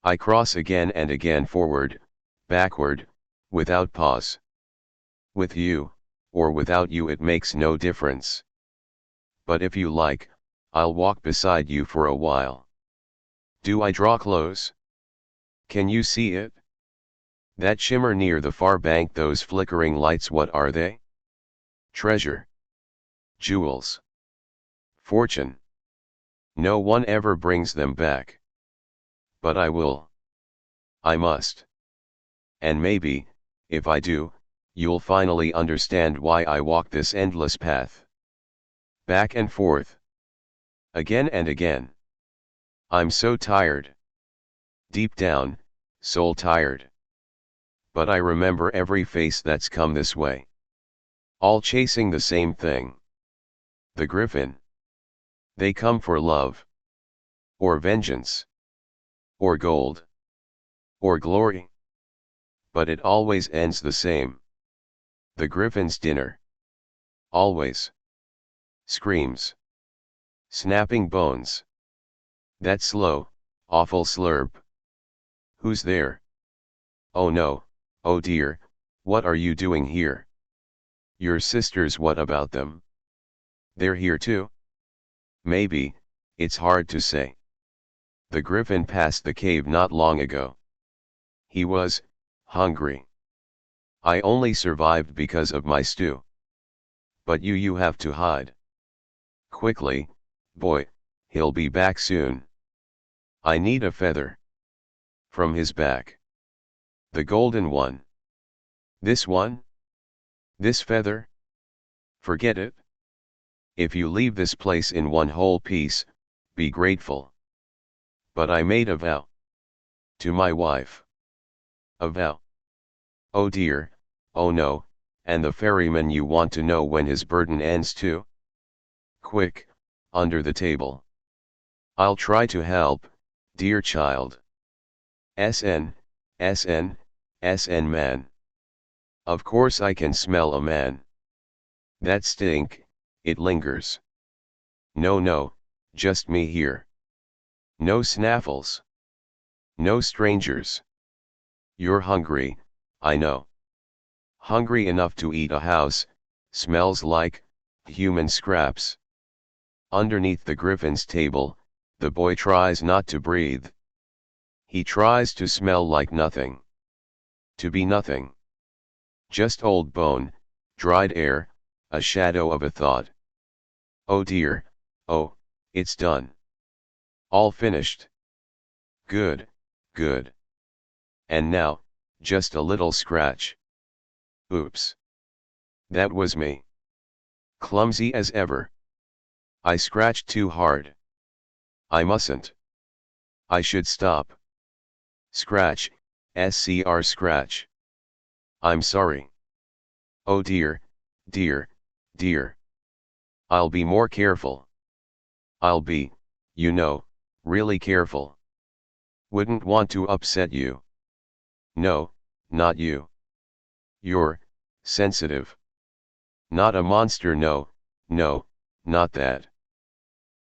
I cross again and again forward, backward, without pause. With you, or without you it makes no difference. But if you like, I'll walk beside you for a while. Do I draw close? Can you see it? That shimmer near the far bank, those flickering lights, what are they? Treasure. Jewels. Fortune. No one ever brings them back. But I will. I must. And maybe, if I do, you'll finally understand why I walk this endless path. Back and forth. Again and again. I'm so tired. Deep down, soul tired. But I remember every face that's come this way. All chasing the same thing. The griffin. They come for love. Or vengeance. Or gold. Or glory. But it always ends the same. The griffin's dinner. Always. Screams. Snapping bones. That slow, awful slurp. Who's there? Oh no, oh dear, what are you doing here? Your sisters, what about them? They're here too? Maybe, it's hard to say. The griffin passed the cave not long ago. He was hungry. I only survived because of my stew. But you have to hide. Quickly, boy, he'll be back soon. I need a feather. From his back. The golden one. This one? This feather? Forget it. If you leave this place in one whole piece, be grateful. But I made a vow. To my wife. A vow. Oh dear, oh no, and the ferryman, you want to know when his burden ends too? Quick, under the table. I'll try to help, dear child. SN, SN, SN man. Of course I can smell a man. That stink, it lingers. No no, just me here. No snaffles. No strangers. You're hungry, I know. Hungry enough to eat a house, smells like human scraps. Underneath the griffin's table, the boy tries not to breathe. He tries to smell like nothing. To be nothing. Just old bone, dried air, a shadow of a thought. Oh dear, oh, it's done. All finished. Good, good. And now, just a little scratch. Oops. That was me. Clumsy as ever. I scratched too hard. I mustn't. I should stop. Scratch, SCR scratch. I'm sorry. Oh dear, dear, dear. I'll be more careful. I'll be, you know, really careful. Wouldn't want to upset you. No, not you. You're sensitive. Not a monster, no, no, not that.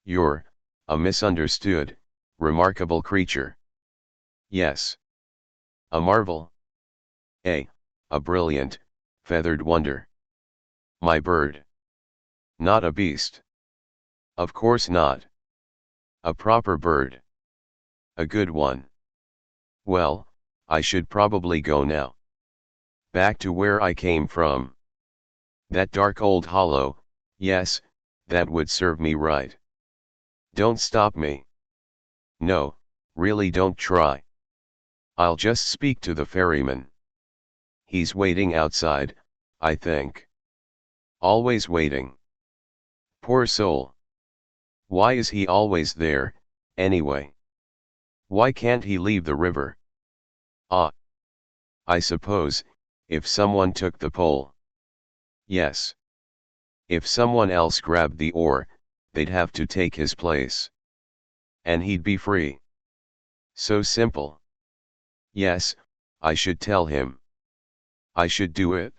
You're a misunderstood, remarkable creature. Yes. A marvel. A brilliant, feathered wonder. My bird. Not a beast. Of course not. A proper bird. A good one. Well, I should probably go now. Back to where I came from. That dark old hollow, yes, that would serve me right. Don't stop me. No, really don't try. I'll just speak to the ferryman. He's waiting outside, I think. Always waiting. Poor soul. Why is he always there, anyway? Why can't he leave the river? Ah. I suppose, if someone took the pole. Yes. If someone else grabbed the oar, they'd have to take his place. And he'd be free. So simple. Yes, I should tell him. I should do it.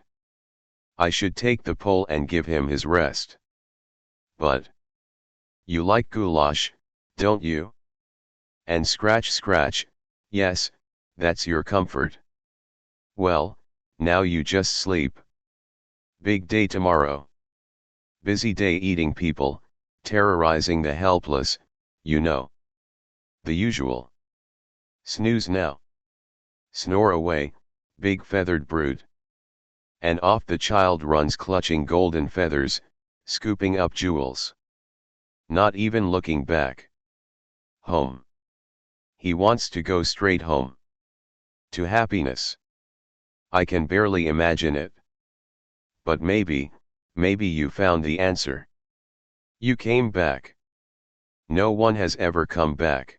I should take the pole and give him his rest. But you like goulash, don't you? And scratch scratch, Yes, that's your comfort. Well, now you just sleep. Big day tomorrow. Busy day eating people, terrorizing the helpless, you know. The usual. Snooze now. Snore away, big feathered brood. And off the child runs clutching golden feathers, scooping up jewels. Not even looking back. Home. He wants to go straight home. To happiness. I can barely imagine it. But maybe you found the answer. You came back. No one has ever come back.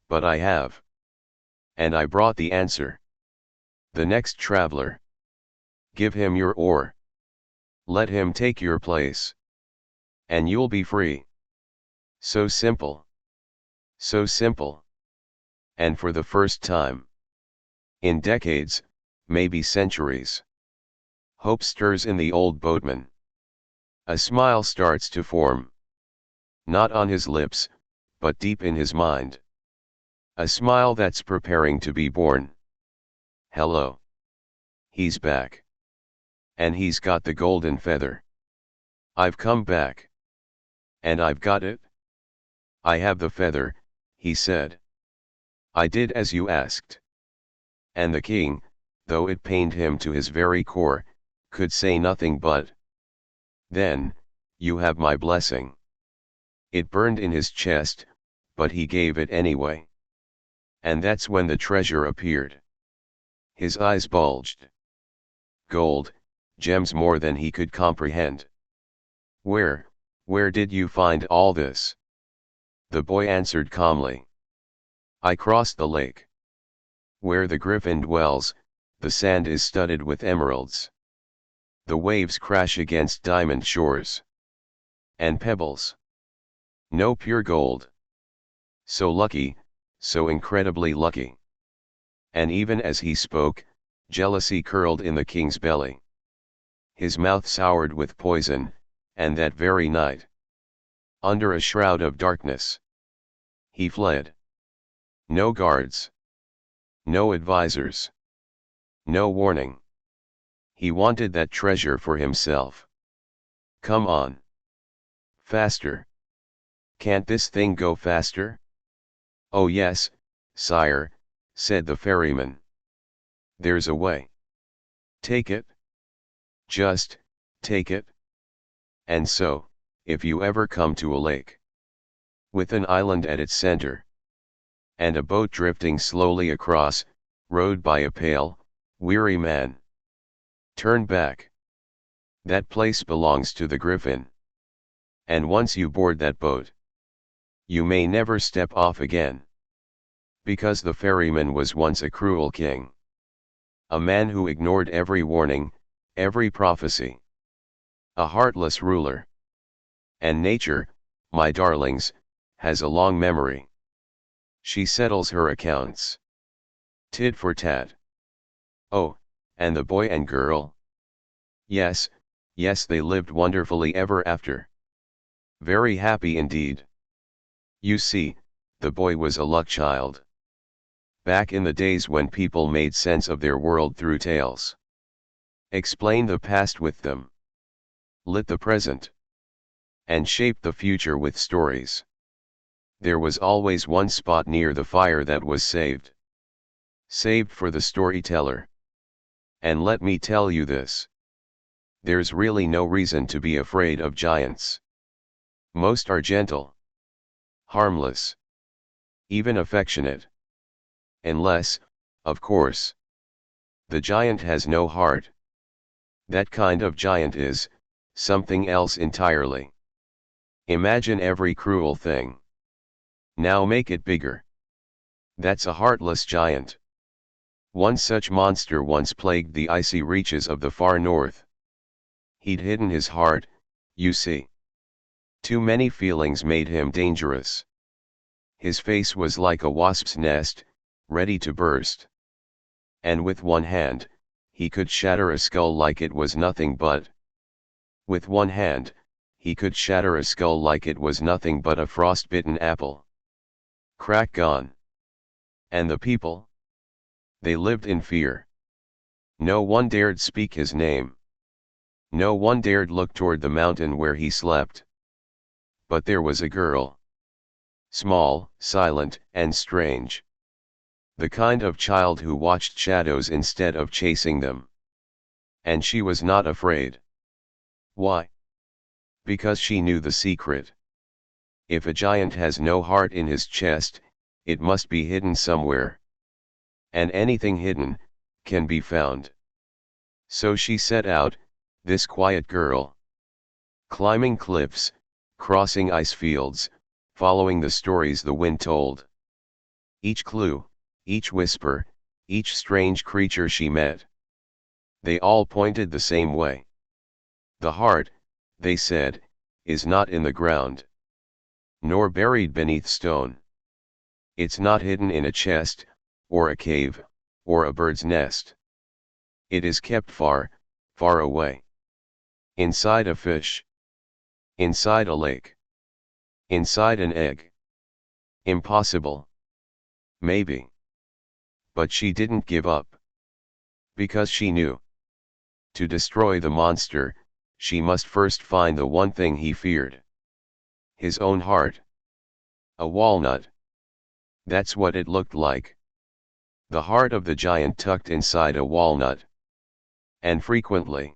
But I have. And I brought the answer. The next traveler. Give him your oar. Let him take your place. And you'll be free. So simple. So simple. And for the first time. In decades, maybe centuries. Hope stirs in the old boatman. A smile starts to form. Not on his lips, but deep in his mind. A smile that's preparing to be born. Hello. He's back. And he's got the golden feather. I've come back. And I've got it. I have the feather, he said. I did as you asked. And the king, though it pained him to his very core, could say nothing but, then, you have my blessing. It burned in his chest, but he gave it anyway. And that's when the treasure appeared. His eyes bulged. Gold, gems more than he could comprehend. Where did you find all this? The boy answered calmly. I crossed the lake. Where the griffin dwells, the sand is studded with emeralds. The waves crash against diamond shores. And pebbles. No pure gold. So lucky, so incredibly lucky. And even as he spoke, jealousy curled in the king's belly. His mouth soured with poison, and that very night, under a shroud of darkness, he fled. No guards. No advisors. No warning. He wanted that treasure for himself. Come on. Faster. Can't this thing go faster? Oh yes, sire, said the ferryman. There's a way. Take it. Just, take it. And so, if you ever come to a lake, with an island at its center, and a boat drifting slowly across, rowed by a pale, weary man, turn back. That place belongs to the griffin. And once you board that boat, you may never step off again. Because the ferryman was once a cruel king. A man who ignored every warning, every prophecy. A heartless ruler. And nature, my darlings, has a long memory. She settles her accounts. Tit for tat. Oh, and the boy and girl? Yes, they lived wonderfully ever after. Very happy indeed. You see, the boy was a luck child. Back in the days when people made sense of their world through tales. Explained the past with them. Lit the present. And shaped the future with stories. There was always one spot near the fire that was saved. Saved for the storyteller. And let me tell you this. There's really no reason to be afraid of giants. Most are gentle. Harmless. Even affectionate. Unless, of course, the giant has no heart. That kind of giant is something else entirely. Imagine every cruel thing. Now make it bigger. That's a heartless giant. One such monster once plagued the icy reaches of the far north. He'd hidden his heart, you see. Too many feelings made him dangerous. His face was like a wasp's nest, ready to burst. And with one hand, he could shatter a skull like it was nothing but. With one hand, he could shatter a skull like it was nothing but a frostbitten apple. Crack gone. And the people? They lived in fear. No one dared speak his name. No one dared look toward the mountain where he slept. But there was a girl. Small, silent, and strange. The kind of child who watched shadows instead of chasing them. And she was not afraid. Why? Because she knew the secret. If a giant has no heart in his chest, it must be hidden somewhere. And anything hidden can be found. So she set out, this quiet girl. Climbing cliffs, crossing ice fields, following the stories the wind told. Each clue, each whisper, each strange creature she met. They all pointed the same way. The heart, they said, is not in the ground. Nor buried beneath stone. It's not hidden in a chest, or a cave, or a bird's nest. It is kept far, far away. Inside a fish. Inside a lake. Inside an egg. Impossible. Maybe. But she didn't give up. Because she knew. To destroy the monster, she must first find the one thing he feared. His own heart. A walnut. That's what it looked like. The heart of the giant tucked inside a walnut. And frequently.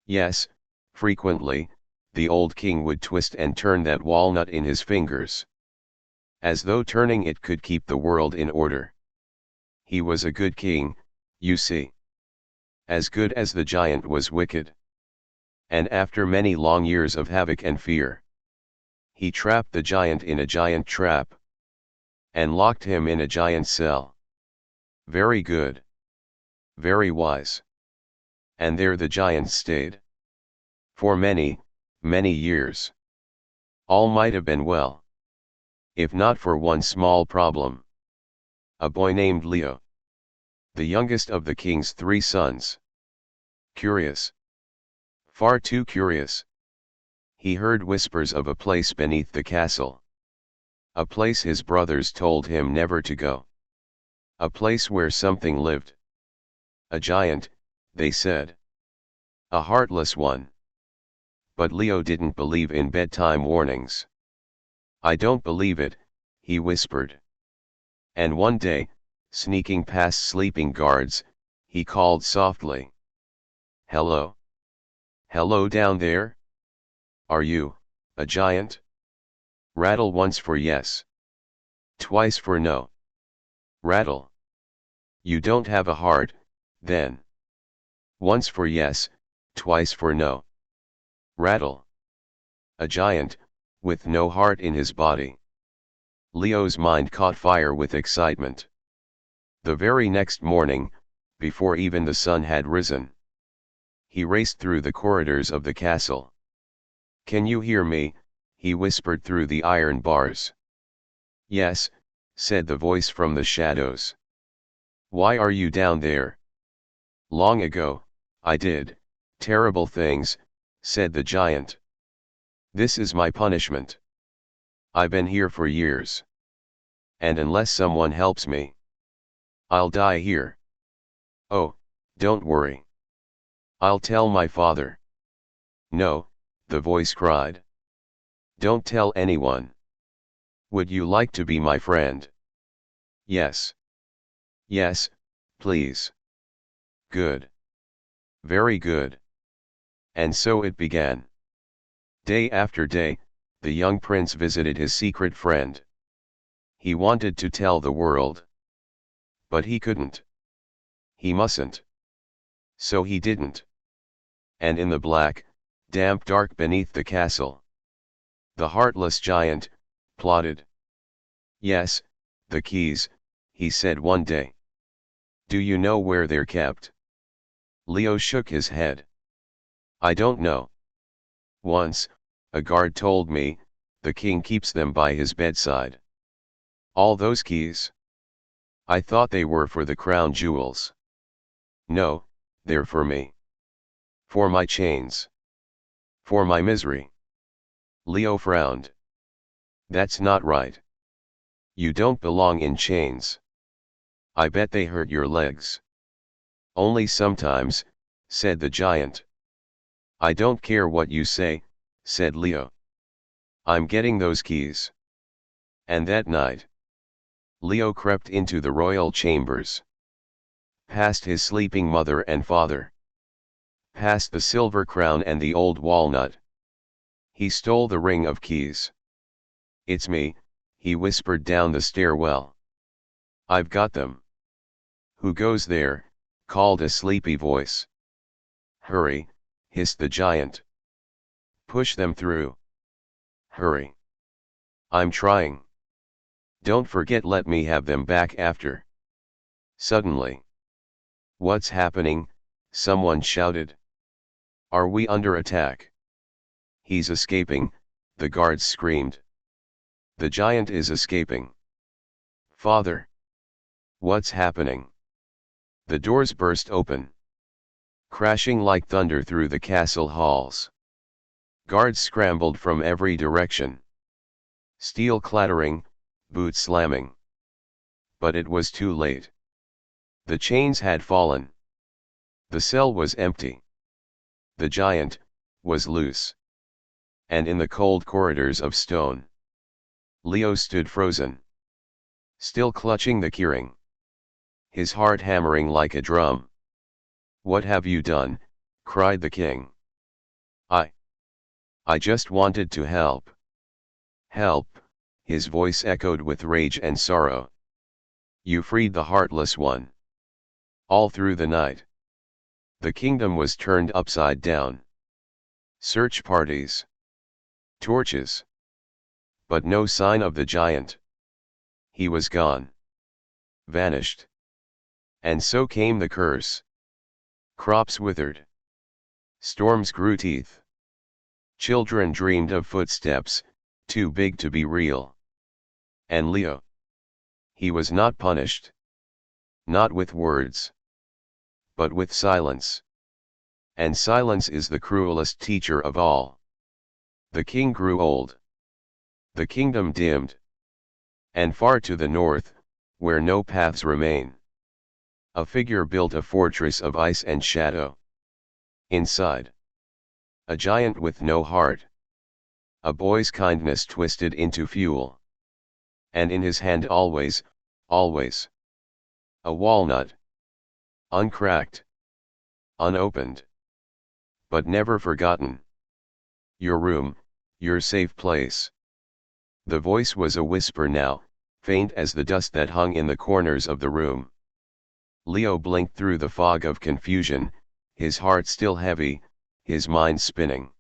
Yes, frequently, the old king would twist and turn that walnut in his fingers. As though turning it could keep the world in order. He was a good king, you see. As good as the giant was wicked. And after many long years of havoc and fear, he trapped the giant in a giant trap. And locked him in a giant cell. Very good. Very wise. And there the giant stayed. For many, many years. All might have been well. If not for one small problem. A boy named Leo. The youngest of the king's 3 sons. Curious. Far too curious. He heard whispers of a place beneath the castle. A place his brothers told him never to go. A place where something lived. A giant, they said. A heartless one. But Leo didn't believe in bedtime warnings. I don't believe it, he whispered. And one day, sneaking past sleeping guards, he called softly. Hello. Hello down there? Are you, a giant? Rattle once for yes. Twice for no. Rattle. You don't have a heart, then. Once for yes, twice for no. Rattle. A giant, with no heart in his body. Leo's mind caught fire with excitement. The very next morning, before even the sun had risen, he raced through the corridors of the castle. Can you hear me? He whispered through the iron bars. Yes, said the voice from the shadows. Why are you down there? Long ago, I did terrible things, said the giant. This is my punishment. I've been here for years. And unless someone helps me, I'll die here. Oh, don't worry. I'll tell my father. No, the voice cried. Don't tell anyone. Would you like to be my friend? Yes. Yes, please. Good. Very good. And so it began. Day after day, the young prince visited his secret friend. He wanted to tell the world. But he couldn't. He mustn't. So he didn't. And in the black, damp dark beneath the castle, the heartless giant plotted. Yes, the keys, he said one day. Do you know where they're kept? Leo shook his head. I don't know. Once, a guard told me, the king keeps them by his bedside. All those keys? I thought they were for the crown jewels. No, they're for me. For my chains. For my misery. Leo frowned. That's not right. You don't belong in chains. I bet they hurt your legs. Only sometimes, said the giant. I don't care what you say, said Leo. I'm getting those keys. And that night, Leo crept into the royal chambers. Past his sleeping mother and father. Past the silver crown and the old walnut. He stole the ring of keys. It's me, he whispered down the stairwell. I've got them. Who goes there? Called a sleepy voice. Hurry, hissed the giant. Push them through. Hurry. I'm trying. Don't forget, let me have them back after. Suddenly. What's happening? Someone shouted. Are we under attack? He's escaping, the guards screamed. The giant is escaping. Father. What's happening? The doors burst open. Crashing like thunder through the castle halls. Guards scrambled from every direction. Steel clattering, boots slamming. But it was too late. The chains had fallen. The cell was empty. The giant was loose. And in the cold corridors of stone, Leo stood frozen. Still clutching the keyring. His heart hammering like a drum. What have you done? Cried the king. I just wanted to help. Help, his voice echoed with rage and sorrow. You freed the heartless one. All through the night, the kingdom was turned upside down. Search parties. Torches. But no sign of the giant. He was gone. Vanished. And so came the curse. Crops withered. Storms grew teeth. Children dreamed of footsteps, too big to be real. And Leo. He was not punished. Not with words. But with silence. And silence is the cruelest teacher of all. The king grew old. The kingdom dimmed. And far to the north, where no paths remain, a figure built a fortress of ice and shadow. Inside, a giant with no heart. A boy's kindness twisted into fuel. And in his hand always, always, a walnut. Uncracked. Unopened. But never forgotten. Your room, your safe place. The voice was a whisper now, faint as the dust that hung in the corners of the room. Leo blinked through the fog of confusion, his heart still heavy, his mind spinning.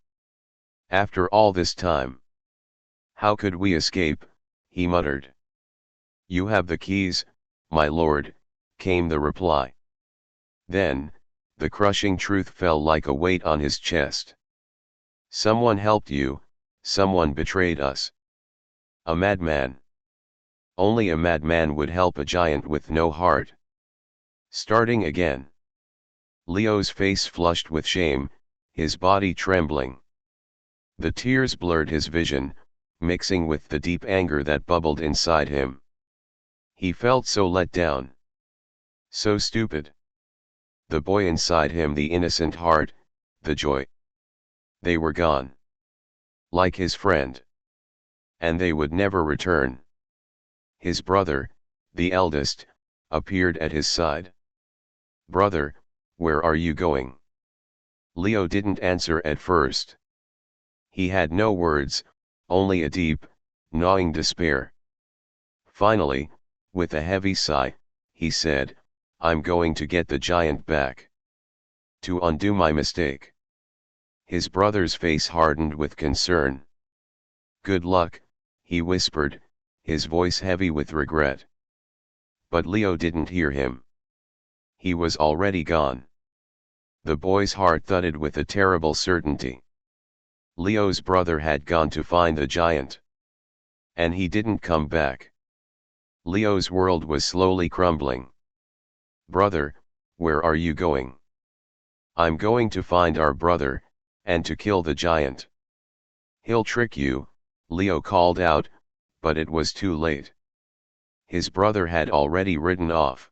After all this time, how could we escape? He muttered. You have the keys, my lord, came the reply. Then, the crushing truth fell like a weight on his chest. Someone helped you, someone betrayed us. A madman. Only a madman would help a giant with no heart. Starting again. Leo's face flushed with shame, his body trembling. The tears blurred his vision, mixing with the deep anger that bubbled inside him. He felt so let down. So stupid. The boy inside him, the innocent heart, the joy. They were gone. Like his friend. And they would never return. His brother, the eldest, appeared at his side. Brother, where are you going? Leo didn't answer at first. He had no words, only a deep, gnawing despair. Finally, with a heavy sigh, he said, I'm going to get the giant back. To undo my mistake. His brother's face hardened with concern. Good luck, he whispered, his voice heavy with regret. But Leo didn't hear him. He was already gone. The boy's heart thudded with a terrible certainty. Leo's brother had gone to find the giant. And he didn't come back. Leo's world was slowly crumbling. Brother, where are you going? I'm going to find our brother, and to kill the giant. He'll trick you, Leo called out, but it was too late. His brother had already ridden off.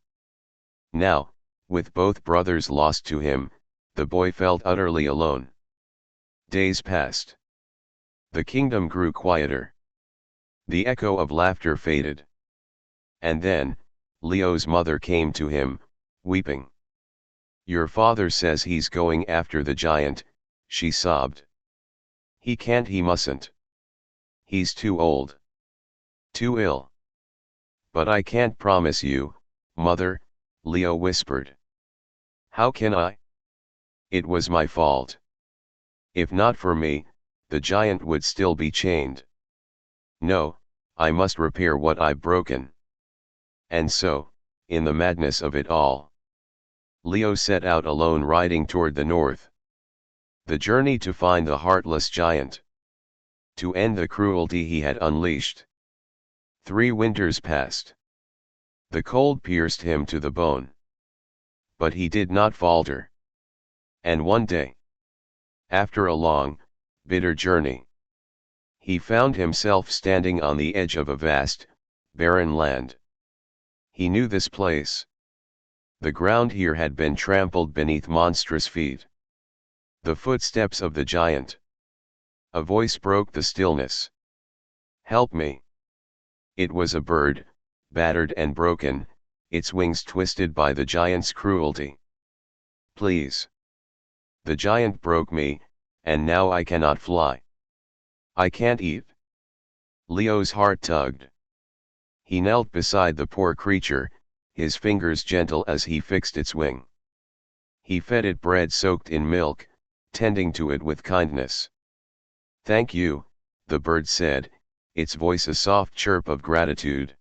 Now, with both brothers lost to him, the boy felt utterly alone. Days passed. The kingdom grew quieter. The echo of laughter faded. And then, Leo's mother came to him, weeping. "Your father says he's going after the giant," she sobbed. "He can't, he mustn't. He's too old. Too ill." "But I can't promise you, mother," Leo whispered. "How can I? It was my fault. If not for me, the giant would still be chained. No, I must repair what I've broken." And so, in the madness of it all, Leo set out alone, riding toward the north. The journey to find the heartless giant. To end the cruelty he had unleashed. 3 winters passed. The cold pierced him to the bone. But he did not falter. And one day, after a long, bitter journey, he found himself standing on the edge of a vast, barren land. He knew this place. The ground here had been trampled beneath monstrous feet. The footsteps of the giant. A voice broke the stillness. "Help me." It was a bird, battered and broken, its wings twisted by the giant's cruelty. "Please. The giant broke me, and now I cannot fly. I can't eat." Leo's heart tugged. He knelt beside the poor creature, his fingers gentle as he fixed its wing. He fed it bread soaked in milk, tending to it with kindness. "Thank you," the bird said, its voice a soft chirp of gratitude.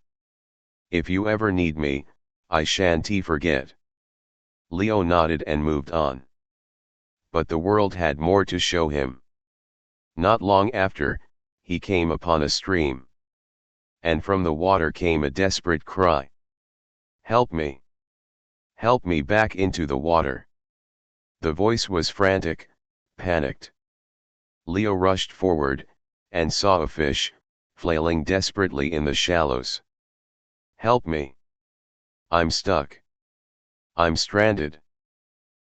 "If you ever need me, I shan't forget." Leo nodded and moved on. But the world had more to show him. Not long after, he came upon a stream. And from the water came a desperate cry. "Help me! Help me back into the water!" The voice was frantic, panicked. Leo rushed forward, and saw a fish, flailing desperately in the shallows. "Help me! I'm stuck. I'm stranded."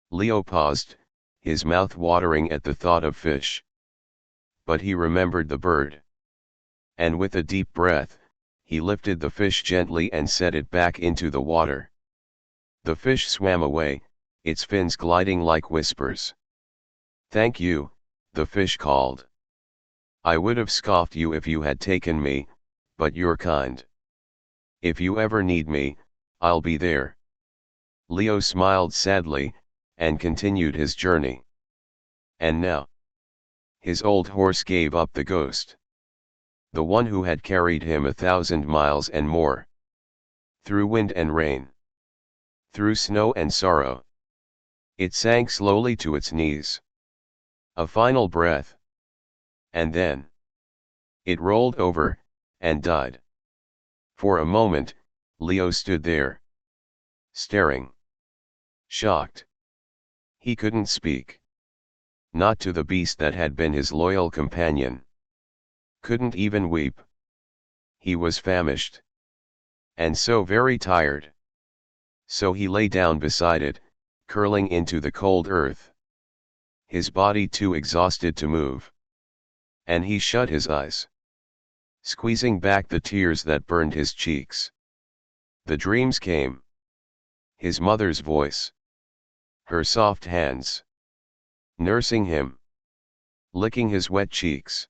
Leo paused, his mouth watering at the thought of fish. But he remembered the bird. And with a deep breath, he lifted the fish gently and set it back into the water. The fish swam away, its fins gliding like whispers. "Thank you," the fish called. "I would have scoffed you if you had taken me, but you're kind. If you ever need me, I'll be there." Leo smiled sadly, and continued his journey. And now, his old horse gave up the ghost. The one who had carried him 1,000 miles and more. Through wind and rain. Through snow and sorrow. It sank slowly to its knees. A final breath. And then, it rolled over, and died. For a moment, Leo stood there. Staring. Shocked. He couldn't speak. Not to the beast that had been his loyal companion. Couldn't even weep. He was famished. And so very tired. So he lay down beside it, curling into the cold earth. His body too exhausted to move. And he shut his eyes. Squeezing back the tears that burned his cheeks. The dreams came. His mother's voice. Her soft hands. Nursing him. Licking his wet cheeks.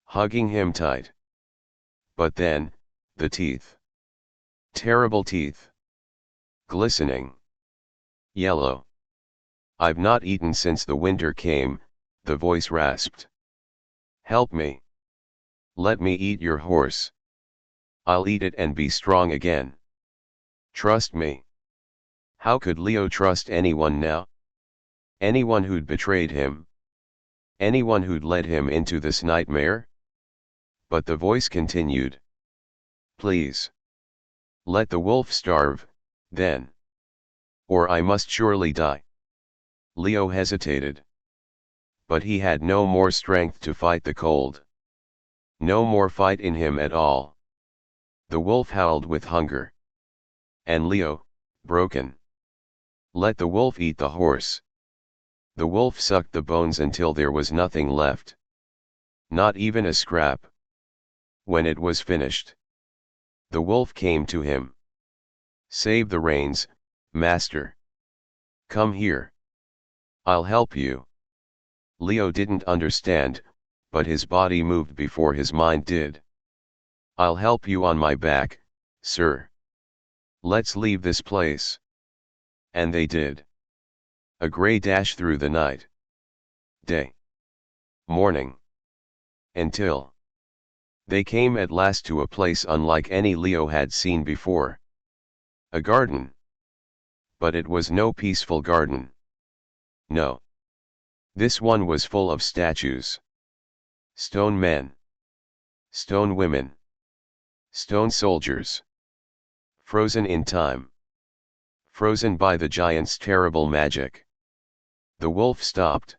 Hugging him tight. But then, the teeth. Terrible teeth. Glistening. Yellow. "I've not eaten since the winter came," the voice rasped. "Help me. Let me eat your horse. I'll eat it and be strong again. Trust me." How could Leo trust anyone now? Anyone who'd betrayed him? Anyone who'd led him into this nightmare? But the voice continued. "Please. Let the wolf starve, then. Or I must surely die." Leo hesitated. But he had no more strength to fight the cold. No more fight in him at all. The wolf howled with hunger. And Leo, broken, Let the wolf eat the horse. The wolf sucked the bones until there was nothing left. Not even a scrap. When it was finished, the wolf came to him. Save the reins, master. Come here. I'll help you. Leo didn't understand, but his body moved before his mind did. I'll help you on my back, sir. Let's leave this place. And they did. A gray dash through the night. Day. Morning. Until they came at last to a place unlike any Leo had seen before. A garden. But it was no peaceful garden. No. This one was full of statues. Stone men. Stone women. Stone soldiers. Frozen in time. Frozen by the giant's terrible magic. The wolf stopped.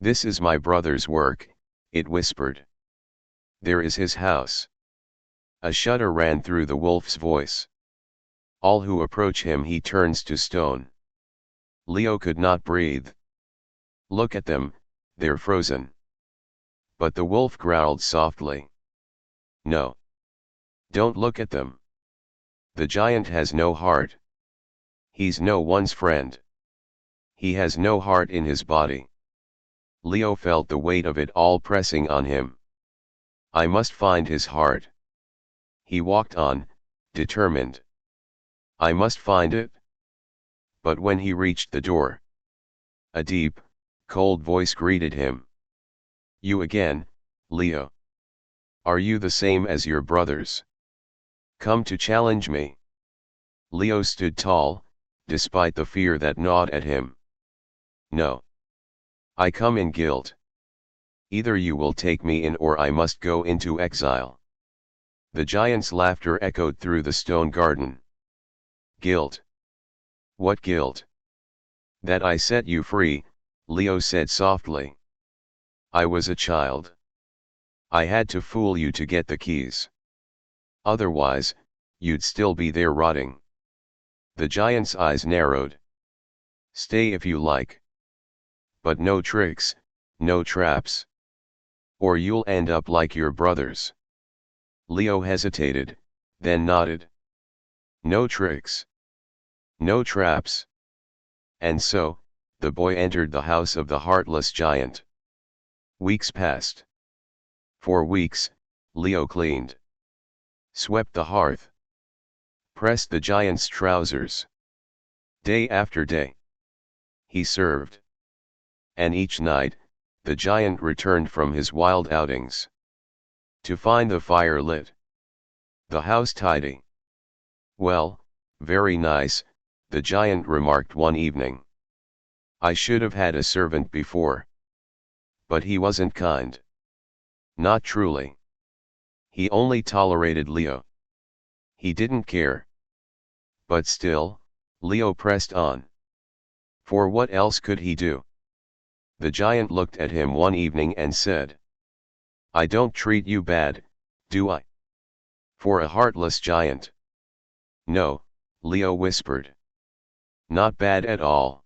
This is my brother's work, it whispered. There is his house. A shudder ran through the wolf's voice. All who approach him he turns to stone. Leo could not breathe. Look at them, they're frozen. But the wolf growled softly. No. Don't look at them. The giant has no heart. He's no one's friend. He has no heart in his body. Leo felt the weight of it all pressing on him. I must find his heart. He walked on, determined. I must find it. But when he reached the door, a deep, cold voice greeted him. You again, Leo. Are you the same as your brothers? Come to challenge me? Leo stood tall, despite the fear that gnawed at him. No. I come in guilt. Either you will take me in or I must go into exile. The giant's laughter echoed through the stone garden. Guilt? What guilt? That I set you free, Leo said softly. I was a child. I had to fool you to get the keys. Otherwise, you'd still be there rotting. The giant's eyes narrowed. Stay if you like. But no tricks, no traps. Or you'll end up like your brothers. Leo hesitated, then nodded. No tricks. No traps. And so, the boy entered the house of the heartless giant. Weeks passed. For weeks, Leo cleaned. Swept the hearth. Pressed the giant's trousers. Day after day. He served. And each night, the giant returned from his wild outings. To find the fire lit. The house tidy. Well, very nice, the giant remarked one evening. I should have had a servant before. But he wasn't kind. Not truly. He only tolerated Leo. He didn't care. But still, Leo pressed on. For what else could he do? The giant looked at him one evening and said, I don't treat you bad, do I? For a heartless giant. No, Leo whispered. Not bad at all.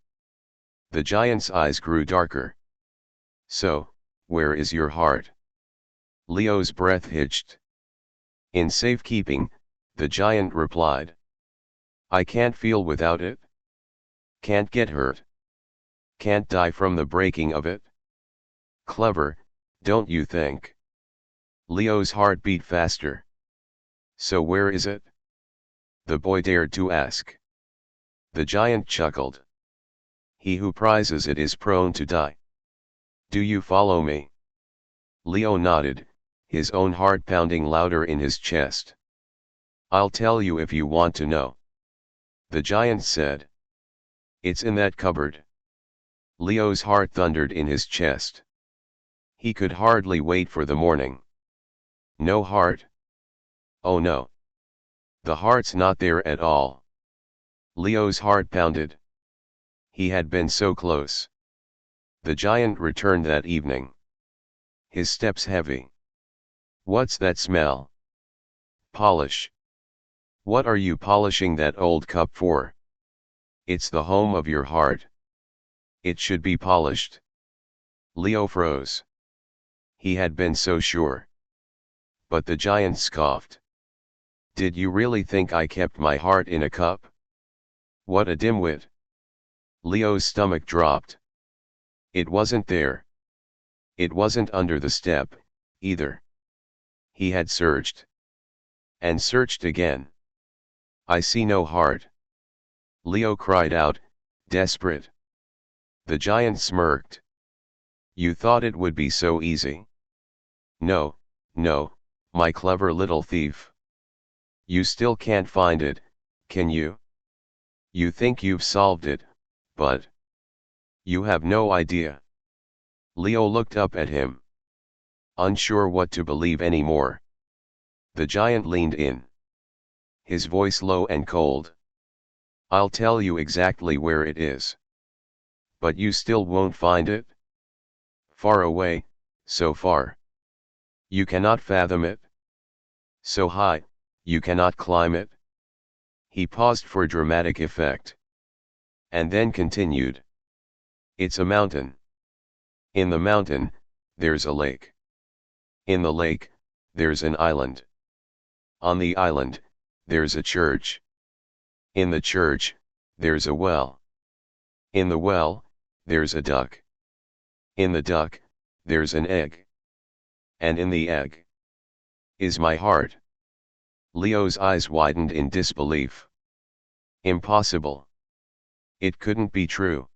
The giant's eyes grew darker. So, where is your heart? Leo's breath hitched. In safekeeping, the giant replied. I can't feel without it. Can't get hurt. Can't die from the breaking of it. Clever, don't you think? Leo's heart beat faster. So where is it? The boy dared to ask. The giant chuckled. He who prizes it is prone to die. Do you follow me? Leo nodded, his own heart pounding louder in his chest. I'll tell you if you want to know. The giant said. It's in that cupboard. Leo's heart thundered in his chest. He could hardly wait for the morning. No heart? Oh no. The heart's not there at all. Leo's heart pounded. He had been so close. The giant returned that evening. His steps heavy. What's that smell? Polish. What are you polishing that old cup for? It's the home of your heart. It should be polished. Leo froze. He had been so sure. But the giant scoffed. Did you really think I kept my heart in a cup? What a dimwit. Leo's stomach dropped. It wasn't there. It wasn't under the step, either. He had searched. And searched again. I see no heart. Leo cried out, desperate. The giant smirked. You thought it would be so easy. No, no, my clever little thief. You still can't find it, can you? You think you've solved it, but you have no idea. Leo looked up at him, unsure what to believe anymore. The giant leaned in, his voice low and cold. I'll tell you exactly where it is. But you still won't find it? Far away, so far. You cannot fathom it. So high, you cannot climb it. He paused for dramatic effect. And then continued. It's a mountain. In the mountain, there's a lake. In the lake, there's an island. On the island, there's a church. In the church, there's a well. In the well, there's a duck. In the duck, there's an egg. And in the egg is my heart. Leo's eyes widened in disbelief. Impossible. It couldn't be true.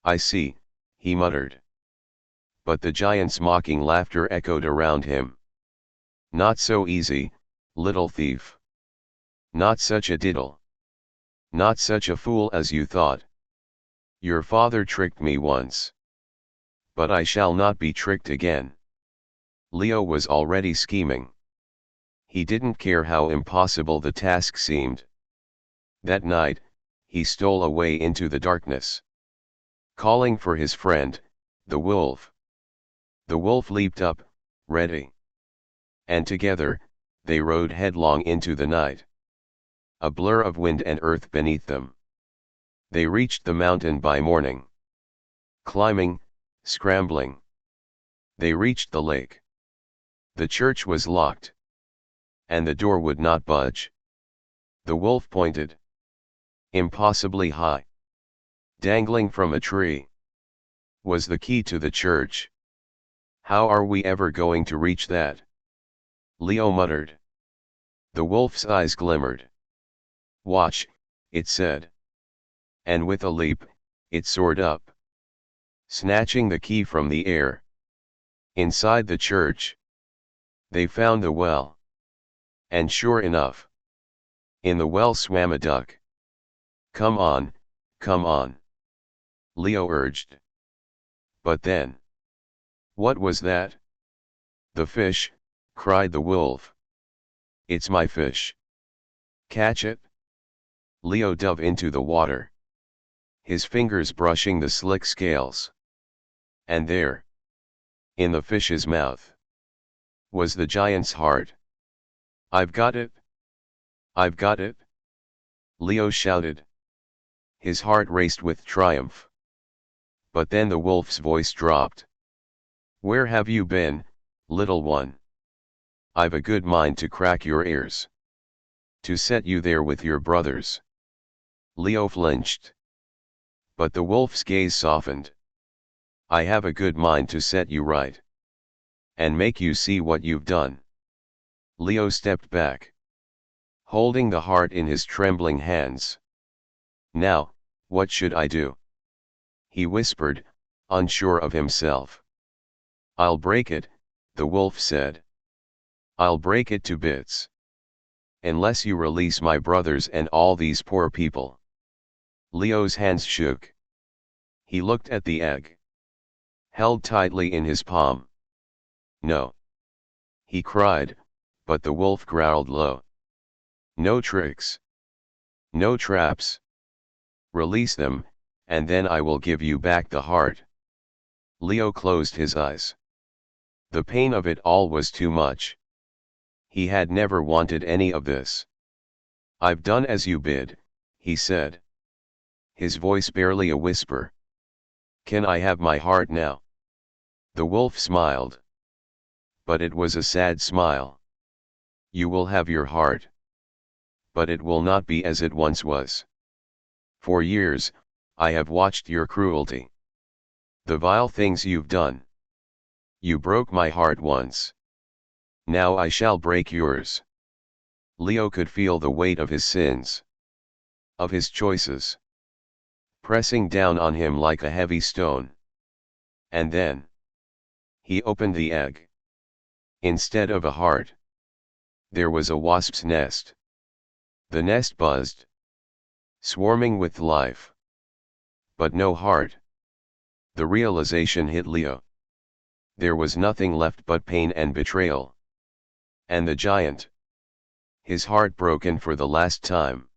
I see, he muttered. But the giant's mocking laughter echoed around him. Not so easy, little thief. Not such a diddle. Not such a fool as you thought. Your father tricked me once. But I shall not be tricked again. Leo was already scheming. He didn't care how impossible the task seemed. That night, he stole away into the darkness, calling for his friend, the wolf. The wolf leaped up, ready. And together, they rode headlong into the night. A blur of wind and earth beneath them. They reached the mountain by morning. Climbing, scrambling. They reached the lake. The church was locked. And the door would not budge. The wolf pointed. Impossibly high. Dangling from a tree. Was the key to the church. How are we ever going to reach that? Leo muttered. The wolf's eyes glimmered. Watch, it said. And with a leap, it soared up, snatching the key from the air. Inside the church, they found the well. And sure enough, in the well swam a duck. Come on, come on, Leo urged. But then, what was that? The fish, cried the wolf. It's my fish. Catch it. Leo dove into the water, his fingers brushing the slick scales. And there, in the fish's mouth, was the giant's heart. I've got it! I've got it! Leo shouted. His heart raced with triumph. But then the wolf's voice dropped. Where have you been, little one? I've a good mind to crack your ears. To set you there with your brothers. Leo flinched. But the wolf's gaze softened. I have a good mind to set you right. And make you see what you've done. Leo stepped back, holding the heart in his trembling hands. Now, what should I do? He whispered, unsure of himself. I'll break it, the wolf said. I'll break it to bits. Unless you release my brothers and all these poor people. Leo's hands shook. He looked at the egg, held tightly in his palm. No, he cried, but the wolf growled low. No tricks. No traps. Release them, and then I will give you back the heart. Leo closed his eyes. The pain of it all was too much. He had never wanted any of this. I've done as you bid, he said. his voice barely a whisper. "Can I have my heart now?" The wolf smiled. But it was a sad smile. "You will have your heart. But it will not be as it once was. For years, I have watched your cruelty. The vile things you've done. You broke my heart once. Now I shall break yours." Leo could feel the weight of his sins, of his choices, pressing down on him like a heavy stone. And then he opened the egg. Instead of a heart, there was a wasp's nest. The nest buzzed, swarming with life. But no heart. The realization hit Leo. There was nothing left but pain and betrayal. And the giant, his heart broken for the last time,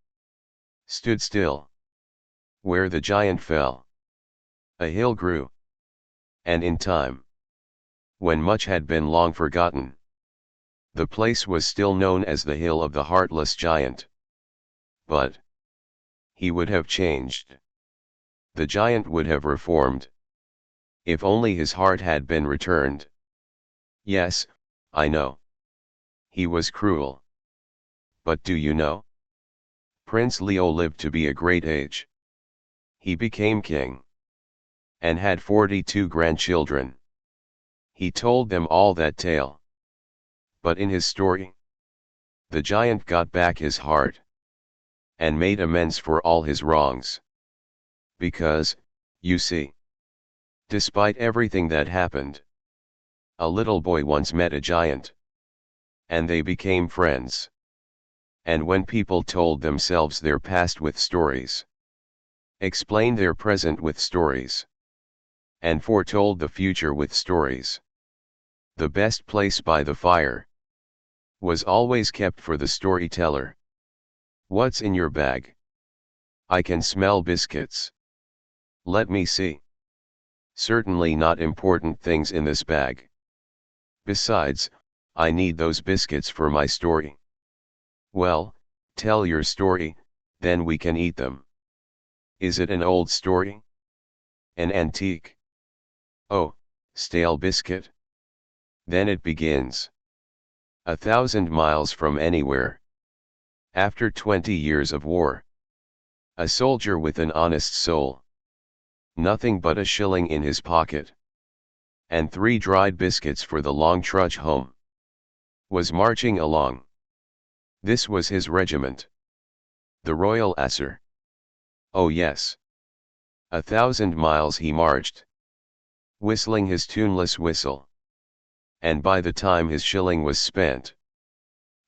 stood still. Where the giant fell, a hill grew. And in time, when much had been long forgotten, the place was still known as the Hill of the Heartless Giant. But he would have changed. The giant would have reformed. If only his heart had been returned. Yes, I know. He was cruel. But do you know? Prince Leo lived to be a great age. He became king. And had 42 grandchildren. He told them all that tale. But in his story, the giant got back his heart. And made amends for all his wrongs. Because, you see, despite everything that happened, a little boy once met a giant. And they became friends. And when people told themselves their past with stories, explained their present with stories, and foretold the future with stories, the best place by the fire was always kept for the storyteller. "What's in your bag?" "I can smell biscuits." "Let me see." "Certainly not important things in this bag. Besides, I need those biscuits for my story." "Well, tell your story, then we can eat them." "Is it an old story? An antique? Oh, stale biscuit?" Then it begins. 1,000 miles from anywhere. After 20 years of war. A soldier with an honest soul. Nothing but a shilling in his pocket. And 3 dried biscuits for the long trudge home. Was marching along. This was his regiment. The Royal Hussar. Oh yes. 1,000 miles he marched. Whistling his tuneless whistle. And by the time his shilling was spent,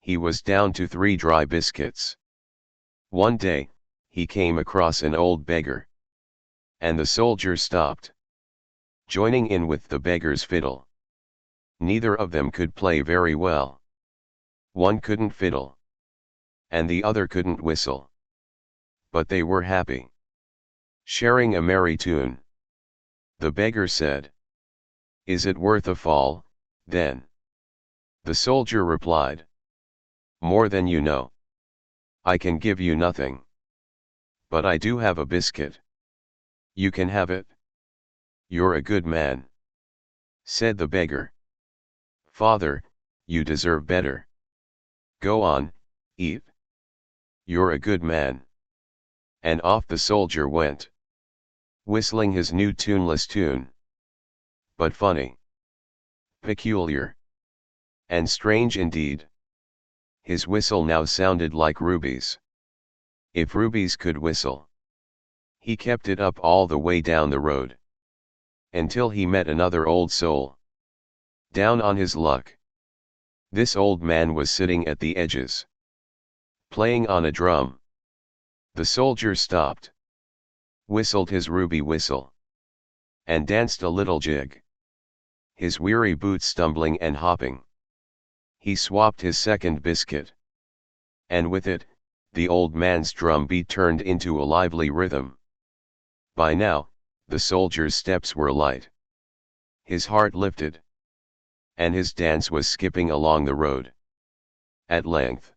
he was down to 3 dry biscuits. One day, he came across an old beggar. And the soldier stopped, joining in with the beggar's fiddle. Neither of them could play very well. One couldn't fiddle. And the other couldn't whistle. But they were happy, sharing a merry tune. The beggar said, "Is it worth a fall, then?" The soldier replied, "More than you know. I can give you nothing. But I do have a biscuit. You can have it." "You're a good man," said the beggar. "Father, you deserve better. Go on, eat. You're a good man." And off the soldier went, whistling his new tuneless tune. But funny, peculiar, and strange indeed. His whistle now sounded like rubies. If rubies could whistle. He kept it up all the way down the road. Until he met another old soul. Down on his luck. This old man was sitting at the edges, playing on a drum. The soldier stopped, whistled his ruby whistle, and danced a little jig. His weary boots stumbling and hopping. He swapped his second biscuit. And with it, the old man's drum beat turned into a lively rhythm. By now, the soldier's steps were light. His heart lifted. And his dance was skipping along the road. At length,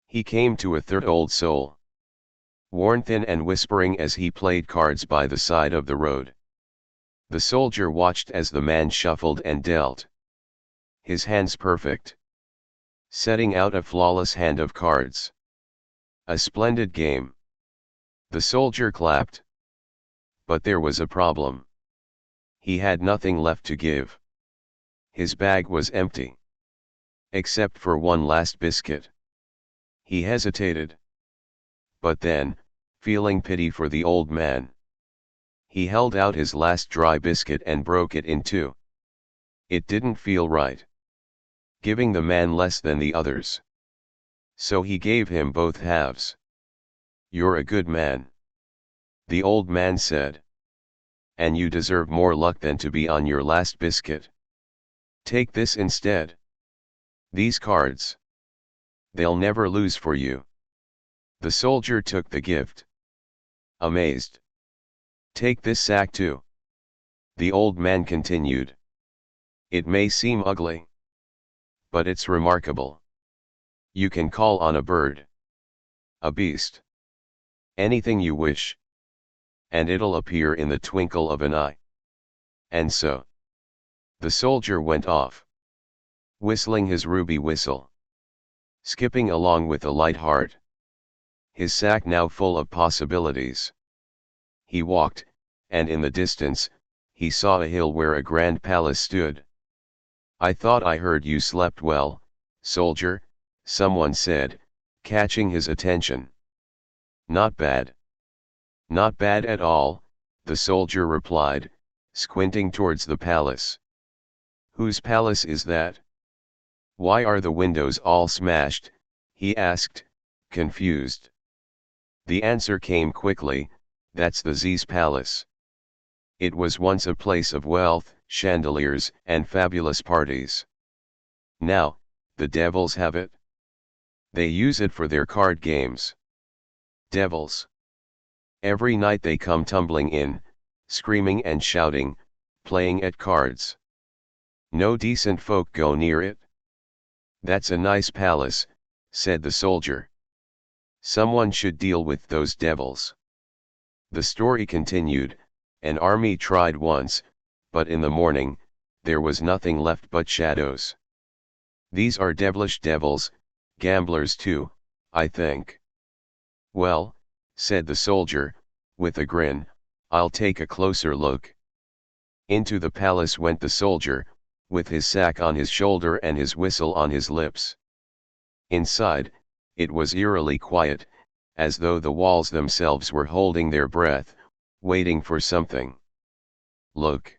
he came to a third old soul. worn thin and whispering as he played cards by the side of the road. The soldier watched as the man shuffled and dealt. His hands perfect. Setting out a flawless hand of cards. A splendid game. The soldier clapped. But there was a problem. He had nothing left to give. His bag was empty. Except for one last biscuit. He hesitated. But then, feeling pity for the old man, he held out his last dry biscuit and broke it in two. It didn't feel right, giving the man less than the others. So he gave him both halves. "You're a good man," the old man said. "And you deserve more luck than to be on your last biscuit. Take this instead. These cards. They'll never lose for you." The soldier took the gift. Amazed. "Take this sack too," the old man continued. "It may seem ugly, but it's remarkable. You can call on a bird, a beast, anything you wish, and it'll appear in the twinkle of an eye." And so, the soldier went off, whistling his ruby whistle, skipping along with a light heart, his sack now full of possibilities. He walked, and in the distance, he saw a hill where a grand palace stood. "I thought I heard you slept well, soldier," someone said, catching his attention. "Not bad. Not bad at all," the soldier replied, squinting towards the palace. "Whose palace is that? Why are the windows all smashed?" he asked, confused. The answer came quickly, "That's the Z's palace. It was once a place of wealth, chandeliers, and fabulous parties. Now, the devils have it. They use it for their card games. Devils. Every night they come tumbling in, screaming and shouting, playing at cards. No decent folk go near it." "That's a nice palace," said the soldier. "Someone should deal with those devils." The story continued. An army tried once, but in the morning, there was nothing left but shadows. "These are devilish devils, gamblers too, I think." "Well," said the soldier, with a grin, "I'll take a closer look." Into the palace went the soldier, with his sack on his shoulder and his whistle on his lips. Inside, it was eerily quiet, as though the walls themselves were holding their breath, waiting for something. "Look!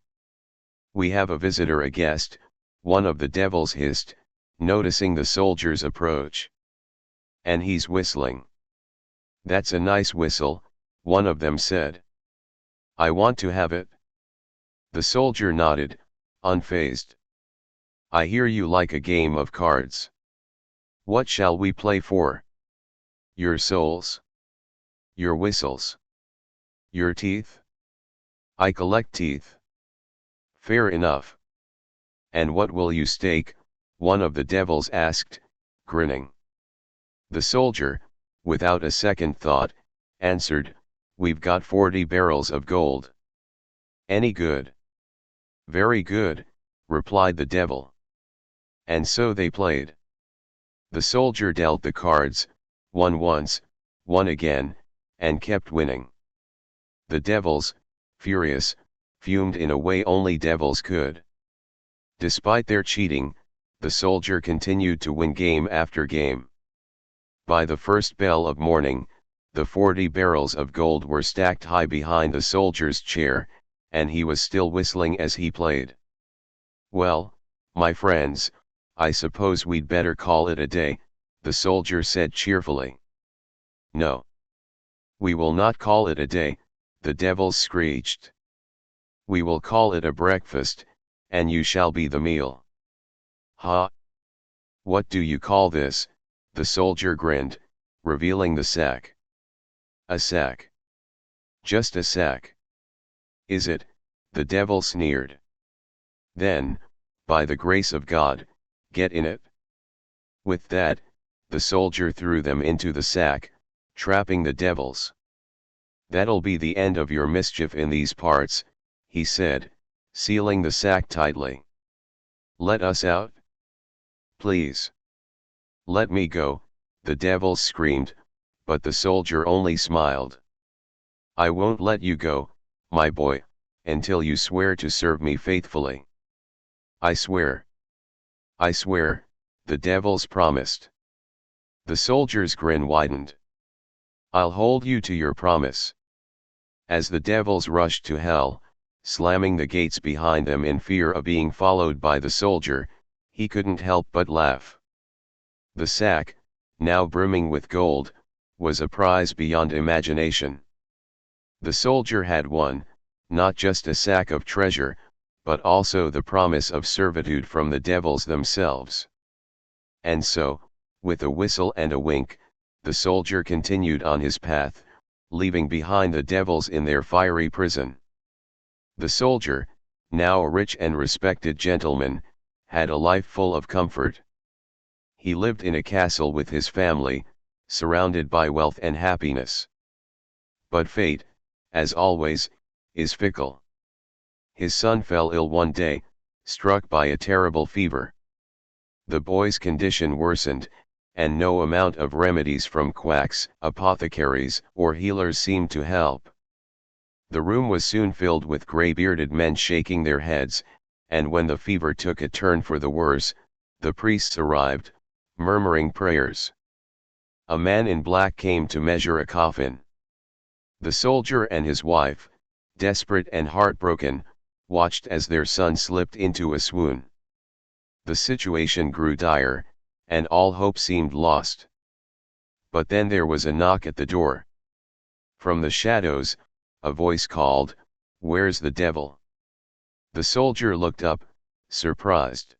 We have a visitor, a guest," one of the devils hissed, noticing the soldier's approach. "And he's whistling." "That's a nice whistle," one of them said. "I want to have it." The soldier nodded, unfazed. "I hear you like a game of cards. What shall we play for? Your souls? Your whistles? Your teeth?" "I collect teeth." "Fair enough. And what will you stake?" one of the devils asked, grinning. The soldier, without a second thought, answered, "We've got 40 barrels of gold." "Any good?" "Very good," replied the devil. And so they played. The soldier dealt the cards, won once, won again, and kept winning. The devils, furious, fumed in a way only devils could. Despite their cheating, the soldier continued to win game after game. By the first bell of morning, the 40 barrels of gold were stacked high behind the soldier's chair, and he was still whistling as he played. "Well, my friends, I suppose we'd better call it a day," the soldier said cheerfully. "No. We will not call it a day," the devils screeched. "We will call it a breakfast, and you shall be the meal." "Ha! What do you call this?" the soldier grinned, revealing the sack. "A sack. Just a sack. Is it?" the devil sneered. "Then, by the grace of God, get in it." With that, the soldier threw them into the sack, trapping the devils. "That'll be the end of your mischief in these parts," he said, sealing the sack tightly. "Let us out. Please. Let me go," the devils screamed, but the soldier only smiled. "I won't let you go, my boy, until you swear to serve me faithfully." "I swear. I swear," the devils promised. The soldier's grin widened. "I'll hold you to your promise." As the devils rushed to hell, slamming the gates behind them in fear of being followed by the soldier, he couldn't help but laugh. The sack, now brimming with gold, was a prize beyond imagination. The soldier had won, not just a sack of treasure, but also the promise of servitude from the devils themselves. And so, with a whistle and a wink, the soldier continued on his path, leaving behind the devils in their fiery prison. The soldier, now a rich and respected gentleman, had a life full of comfort. He lived in a castle with his family, surrounded by wealth and happiness. But fate, as always, is fickle. His son fell ill one day, struck by a terrible fever. The boy's condition worsened, and no amount of remedies from quacks, apothecaries, or healers seemed to help. The room was soon filled with gray-bearded men shaking their heads, and when the fever took a turn for the worse, the priests arrived, murmuring prayers. A man in black came to measure a coffin. The soldier and his wife, desperate and heartbroken, watched as their son slipped into a swoon. The situation grew dire, and all hope seemed lost. But then there was a knock at the door. From the shadows, a voice called, "Where's the devil?" The soldier looked up, surprised.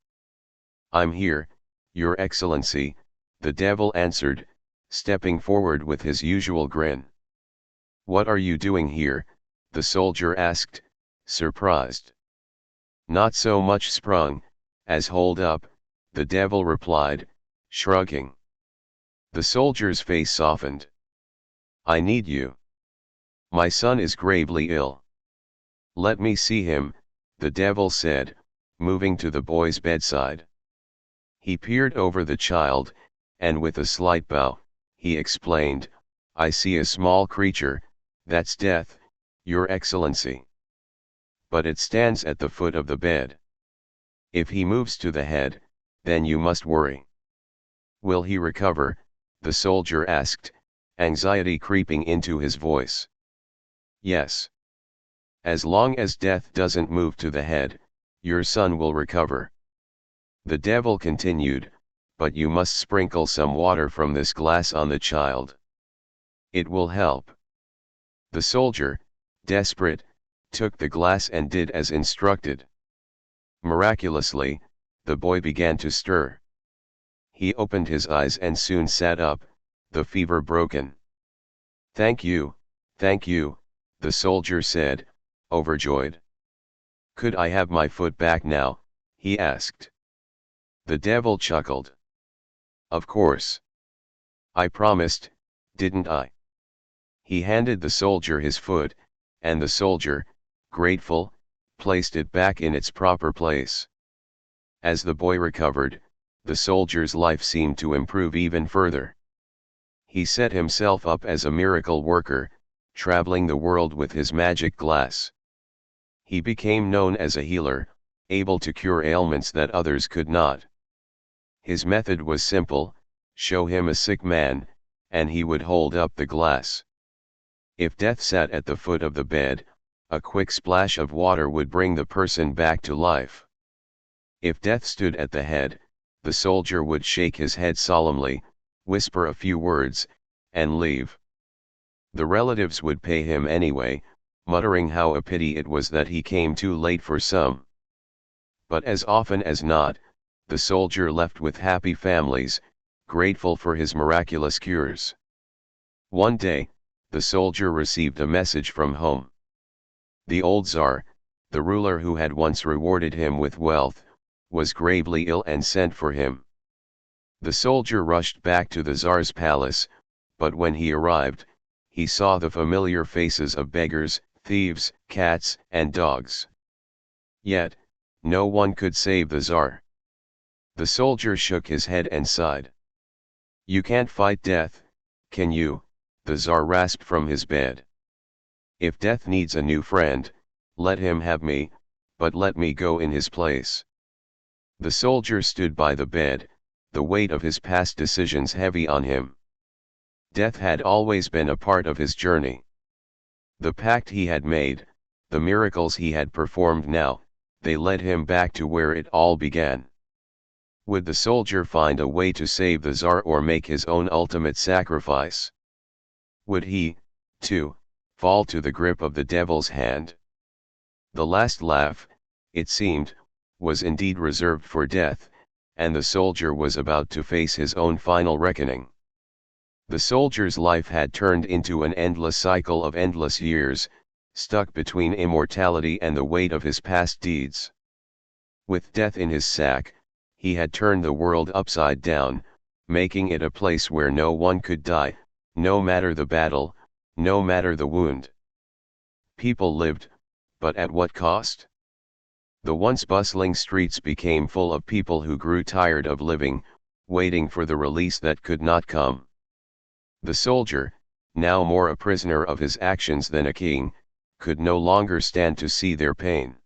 "I'm here, Your Excellency," the devil answered, stepping forward with his usual grin. "What are you doing here?" the soldier asked, surprised. "Not so much sprung, as holed up," the devil replied, shrugging. The soldier's face softened. "I need you. My son is gravely ill." "Let me see him," the devil said, moving to the boy's bedside. He peered over the child, and with a slight bow, he explained, "I see a small creature, that's death, Your Excellency. But it stands at the foot of the bed. If he moves to the head, then you must worry." "Will he recover?" the soldier asked, anxiety creeping into his voice. "Yes. As long as death doesn't move to the head, your son will recover." The devil continued, "But you must sprinkle some water from this glass on the child. It will help." The soldier, desperate, took the glass and did as instructed. Miraculously, the boy began to stir. He opened his eyes and soon sat up, the fever broken. Thank you," the soldier said, overjoyed. "Could I have my foot back now?" he asked. The devil chuckled. "Of course. I promised, didn't I?" He handed the soldier his foot, and the soldier, grateful, placed it back in its proper place. As the boy recovered, the soldier's life seemed to improve even further. He set himself up as a miracle worker, traveling the world with his magic glass. He became known as a healer, able to cure ailments that others could not. His method was simple: show him a sick man, and he would hold up the glass. If death sat at the foot of the bed, a quick splash of water would bring the person back to life. If death stood at the head, the soldier would shake his head solemnly, whisper a few words, and leave. The relatives would pay him anyway, muttering how a pity it was that he came too late for some. But as often as not, the soldier left with happy families, grateful for his miraculous cures. One day, the soldier received a message from home. The old Tsar, the ruler who had once rewarded him with wealth, was gravely ill and sent for him. The soldier rushed back to the Tsar's palace, but when he arrived, he saw the familiar faces of beggars, thieves, cats, and dogs. Yet, no one could save the Tsar. The soldier shook his head and sighed. "You can't fight death, can you?" the Tsar rasped from his bed. "If death needs a new friend, let him have me, but let me go in his place." The soldier stood by the bed, the weight of his past decisions heavy on him. Death had always been a part of his journey. The pact he had made, the miracles he had performed, now, they led him back to where it all began. Would the soldier find a way to save the Tsar or make his own ultimate sacrifice? Would he, too, fall to the grip of the devil's hand? The last laugh, it seemed, was indeed reserved for death, and the soldier was about to face his own final reckoning. The soldier's life had turned into an endless cycle of endless years, stuck between immortality and the weight of his past deeds. With death in his sack, he had turned the world upside down, making it a place where no one could die, no matter the battle, no matter the wound. People lived, but at what cost? The once bustling streets became full of people who grew tired of living, waiting for the release that could not come. The soldier, now more a prisoner of his actions than a king, could no longer stand to see their pain.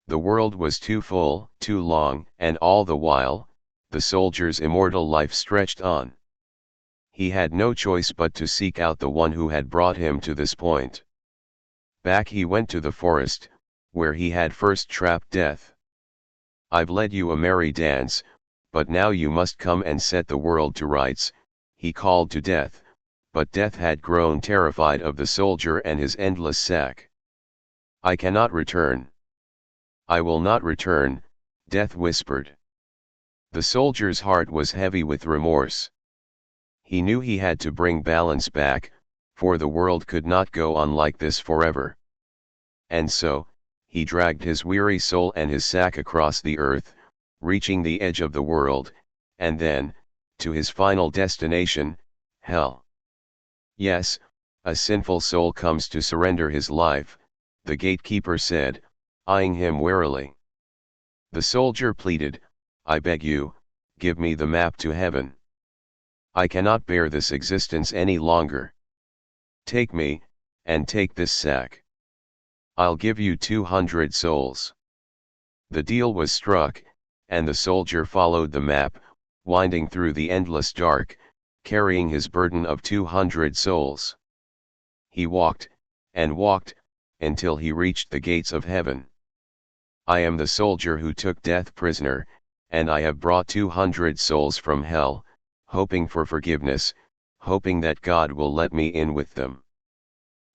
The world was too full, too long, and all the while, the soldier's immortal life stretched on. He had no choice but to seek out the one who had brought him to this point. Back he went to the forest, where he had first trapped death. "I've led you a merry dance, but now you must come and set the world to rights," he called to death, but death had grown terrified of the soldier and his endless sack. "I cannot return. I will not return," death whispered. The soldier's heart was heavy with remorse. He knew he had to bring balance back, for the world could not go on like this forever. And so, he dragged his weary soul and his sack across the earth, reaching the edge of the world, and then, to his final destination, hell. "Yes, a sinful soul comes to surrender his life," the gatekeeper said, eyeing him warily. The soldier pleaded, "I beg you, give me the map to heaven. I cannot bear this existence any longer. Take me, and take this sack. I'll give you 200 souls." The deal was struck, and the soldier followed the map, winding through the endless dark, carrying his burden of 200 souls. He walked, and walked, until he reached the gates of heaven. "I am the soldier who took death prisoner, and I have brought 200 souls from hell, hoping for forgiveness, hoping that God will let me in with them."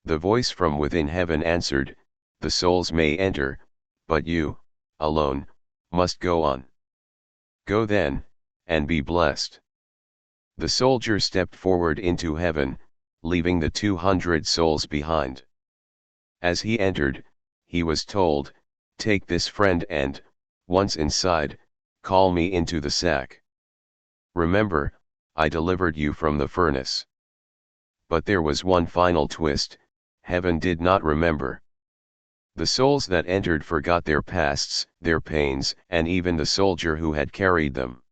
The voice from within heaven answered, "The souls may enter, but you, alone, must go on. Go then, and be blessed." The soldier stepped forward into heaven, leaving the 200 souls behind. As he entered, he was told, "Take this friend and, once inside, call me into the sack. Remember, I delivered you from the furnace." But there was one final twist: heaven did not remember. The souls that entered forgot their pasts, their pains, and even the soldier who had carried them.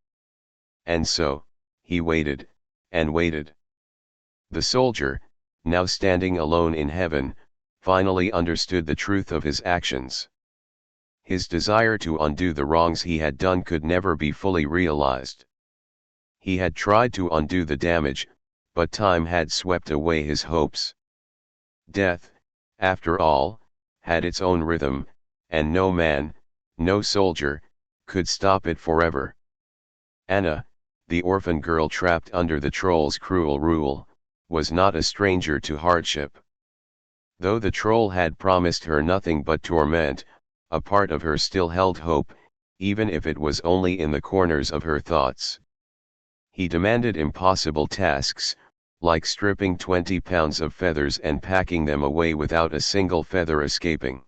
And so, he waited, and waited. The soldier, now standing alone in heaven, finally understood the truth of his actions. His desire to undo the wrongs he had done could never be fully realized. He had tried to undo the damage, but time had swept away his hopes. Death, after all, had its own rhythm, and no man, no soldier, could stop it forever. Anna, the orphan girl trapped under the troll's cruel rule, was not a stranger to hardship. Though the troll had promised her nothing but torment, a part of her still held hope, even if it was only in the corners of her thoughts. He demanded impossible tasks, like stripping 20 pounds of feathers and packing them away without a single feather escaping.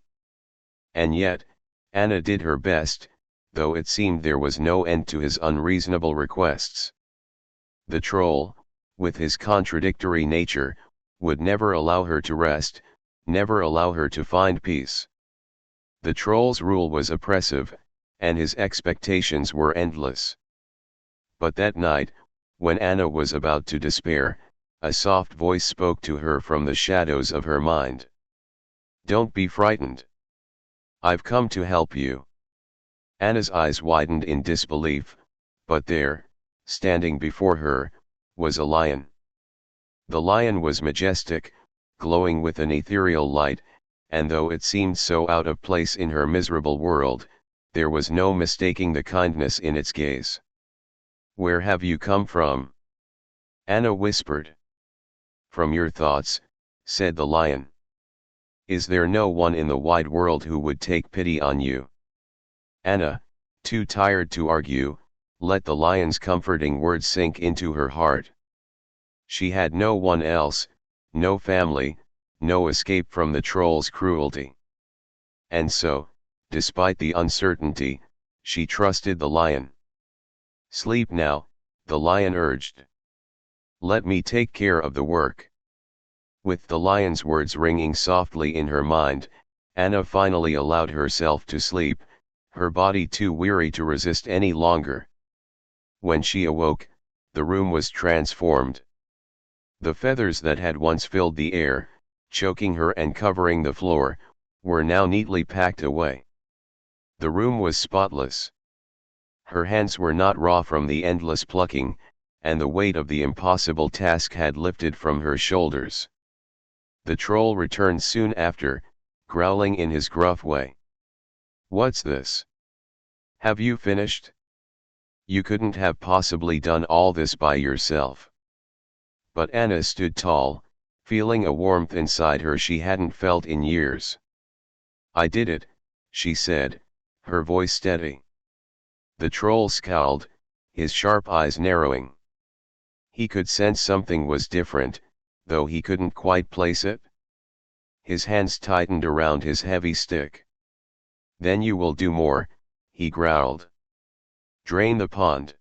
And yet, Anna did her best, though it seemed there was no end to his unreasonable requests. The troll, with his contradictory nature, would never allow her to rest, never allow her to find peace. The troll's rule was oppressive, and his expectations were endless. But that night, when Anna was about to despair, a soft voice spoke to her from the shadows of her mind. "Don't be frightened. I've come to help you." Anna's eyes widened in disbelief, but there, standing before her, was a lion. The lion was majestic, glowing with an ethereal light, and though it seemed so out of place in her miserable world, there was no mistaking the kindness in its gaze. "Where have you come from?" Anna whispered. "From your thoughts," said the lion. "Is there no one in the wide world who would take pity on you?" Anna, too tired to argue, let the lion's comforting words sink into her heart. She had no one else, no family, no escape from the troll's cruelty. And so, despite the uncertainty, she trusted the lion. "Sleep now," the lion urged. "Let me take care of the work." With the lion's words ringing softly in her mind, Anna finally allowed herself to sleep, her body too weary to resist any longer. When she awoke, the room was transformed. The feathers that had once filled the air, choking her and covering the floor, were now neatly packed away. The room was spotless. Her hands were not raw from the endless plucking, and the weight of the impossible task had lifted from her shoulders. The troll returned soon after, growling in his gruff way. "What's this? Have you finished? You couldn't have possibly done all this by yourself." But Anna stood tall, feeling a warmth inside her she hadn't felt in years. "I did it," she said, her voice steady. The troll scowled, his sharp eyes narrowing. He could sense something was different, though he couldn't quite place it. His hands tightened around his heavy stick. "Then you will do more," he growled. "Drain the pond.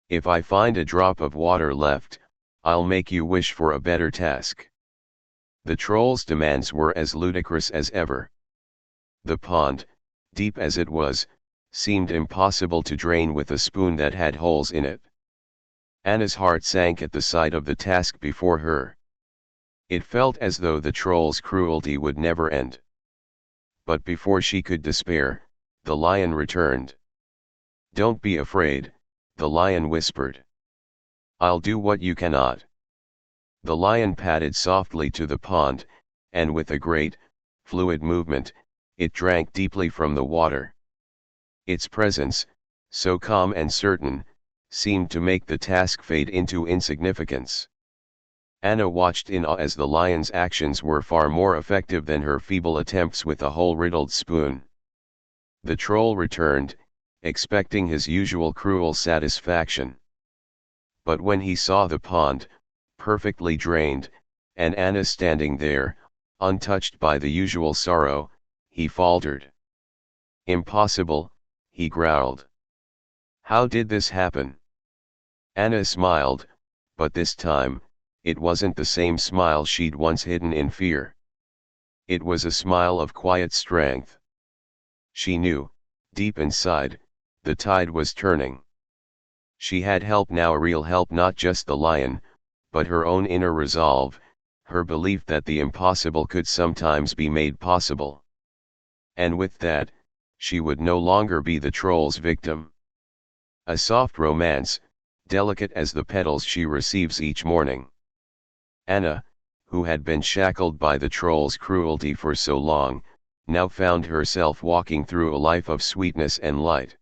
If I find a drop of water left, I'll make you wish for a better task." The troll's demands were as ludicrous as ever. The pond, deep as it was, seemed impossible to drain with a spoon that had holes in it. Anna's heart sank at the sight of the task before her. It felt as though the troll's cruelty would never end. But before she could despair, the lion returned. "Don't be afraid," the lion whispered. "I'll do what you cannot." The lion padded softly to the pond, and with a great, fluid movement, it drank deeply from the water. Its presence, so calm and certain, seemed to make the task fade into insignificance. Anna watched in awe as the lion's actions were far more effective than her feeble attempts with a hole-riddled spoon. The troll returned, expecting his usual cruel satisfaction. But when he saw the pond, perfectly drained, and Anna standing there, untouched by the usual sorrow, he faltered. "Impossible," he growled. "How did this happen?" Anna smiled, but this time, it wasn't the same smile she'd once hidden in fear. It was a smile of quiet strength. She knew, deep inside, the tide was turning. She had help now, real help, not just the lion, but her own inner resolve, her belief that the impossible could sometimes be made possible. And with that, she would no longer be the troll's victim. A soft romance, delicate as the petals she receives each morning. Anna, who had been shackled by the troll's cruelty for so long, now found herself walking through a life of sweetness and light.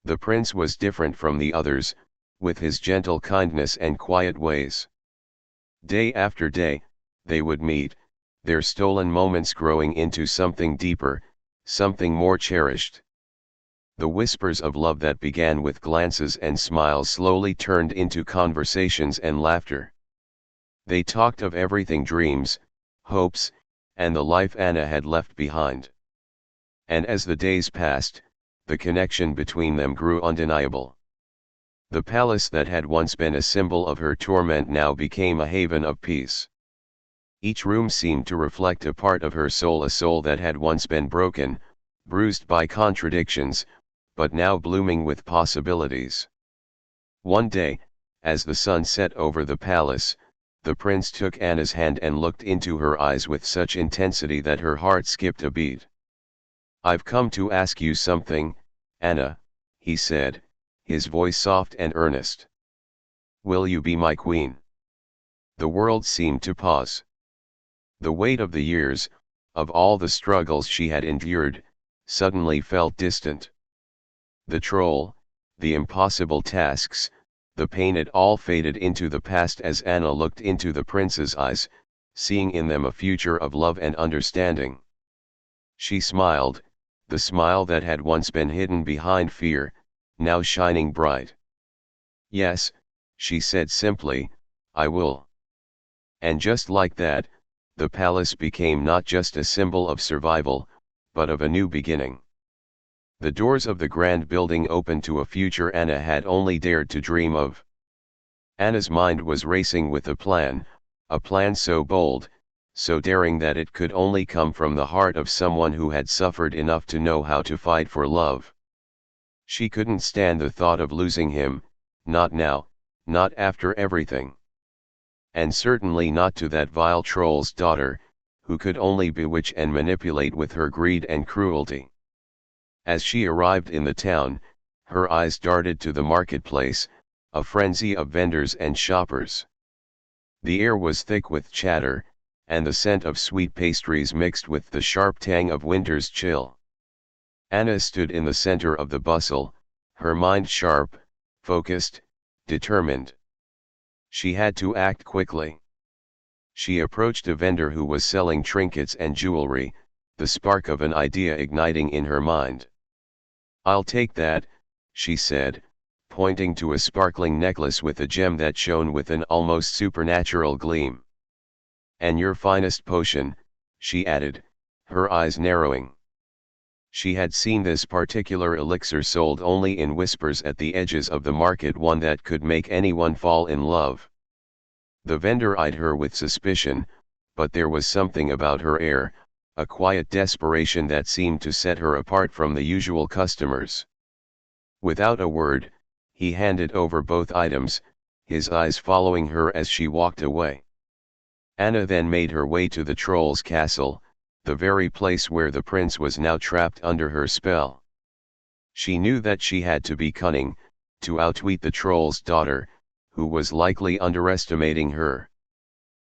The prince was different from the others, with his gentle kindness and quiet ways. Day after day, they would meet, their stolen moments growing into something deeper, something more cherished. The whispers of love that began with glances and smiles slowly turned into conversations and laughter. They talked of everything: dreams, hopes, and the life Anna had left behind. And as the days passed, the connection between them grew undeniable. The palace that had once been a symbol of her torment now became a haven of peace. Each room seemed to reflect a part of her soul, a soul that had once been broken, bruised by contradictions, but now blooming with possibilities. One day, as the sun set over the palace, the prince took Anna's hand and looked into her eyes with such intensity that her heart skipped a beat. "I've come to ask you something, Anna," he said, his voice soft and earnest. "Will you be my queen?" The world seemed to pause. The weight of the years, of all the struggles she had endured, suddenly felt distant. The troll, the impossible tasks, the pain, it all faded into the past as Anna looked into the prince's eyes, seeing in them a future of love and understanding. She smiled, the smile that had once been hidden behind fear, now shining bright. "Yes," she said simply, "I will." And just like that, the palace became not just a symbol of survival, but of a new beginning. The doors of the grand building opened to a future Anna had only dared to dream of. Anna's mind was racing with a plan so bold, so daring that it could only come from the heart of someone who had suffered enough to know how to fight for love. She couldn't stand the thought of losing him, not now, not after everything. And certainly not to that vile troll's daughter, who could only bewitch and manipulate with her greed and cruelty. As she arrived in the town, her eyes darted to the marketplace, a frenzy of vendors and shoppers. The air was thick with chatter, and the scent of sweet pastries mixed with the sharp tang of winter's chill. Anna stood in the center of the bustle, her mind sharp, focused, determined. She had to act quickly. She approached a vendor who was selling trinkets and jewelry, the spark of an idea igniting in her mind. "I'll take that," she said, pointing to a sparkling necklace with a gem that shone with an almost supernatural gleam. "And your finest potion," she added, her eyes narrowing. She had seen this particular elixir sold only in whispers at the edges of the market, one that could make anyone fall in love. The vendor eyed her with suspicion, but there was something about her air, a quiet desperation that seemed to set her apart from the usual customers. Without a word, he handed over both items, his eyes following her as she walked away. Anna then made her way to the troll's castle, the very place where the prince was now trapped under her spell. She knew that she had to be cunning, to outwit the troll's daughter, who was likely underestimating her.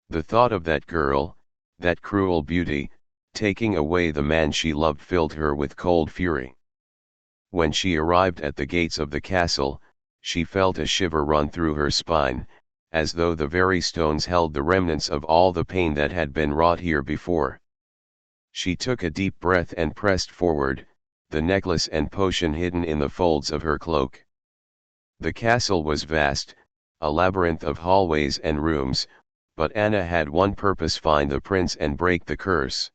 The thought of that girl, that cruel beauty, taking away the man she loved filled her with cold fury. When she arrived at the gates of the castle, she felt a shiver run through her spine, as though the very stones held the remnants of all the pain that had been wrought here before. She took a deep breath and pressed forward, the necklace and potion hidden in the folds of her cloak. The castle was vast, a labyrinth of hallways and rooms, but Anna had one purpose: find the prince and break the curse.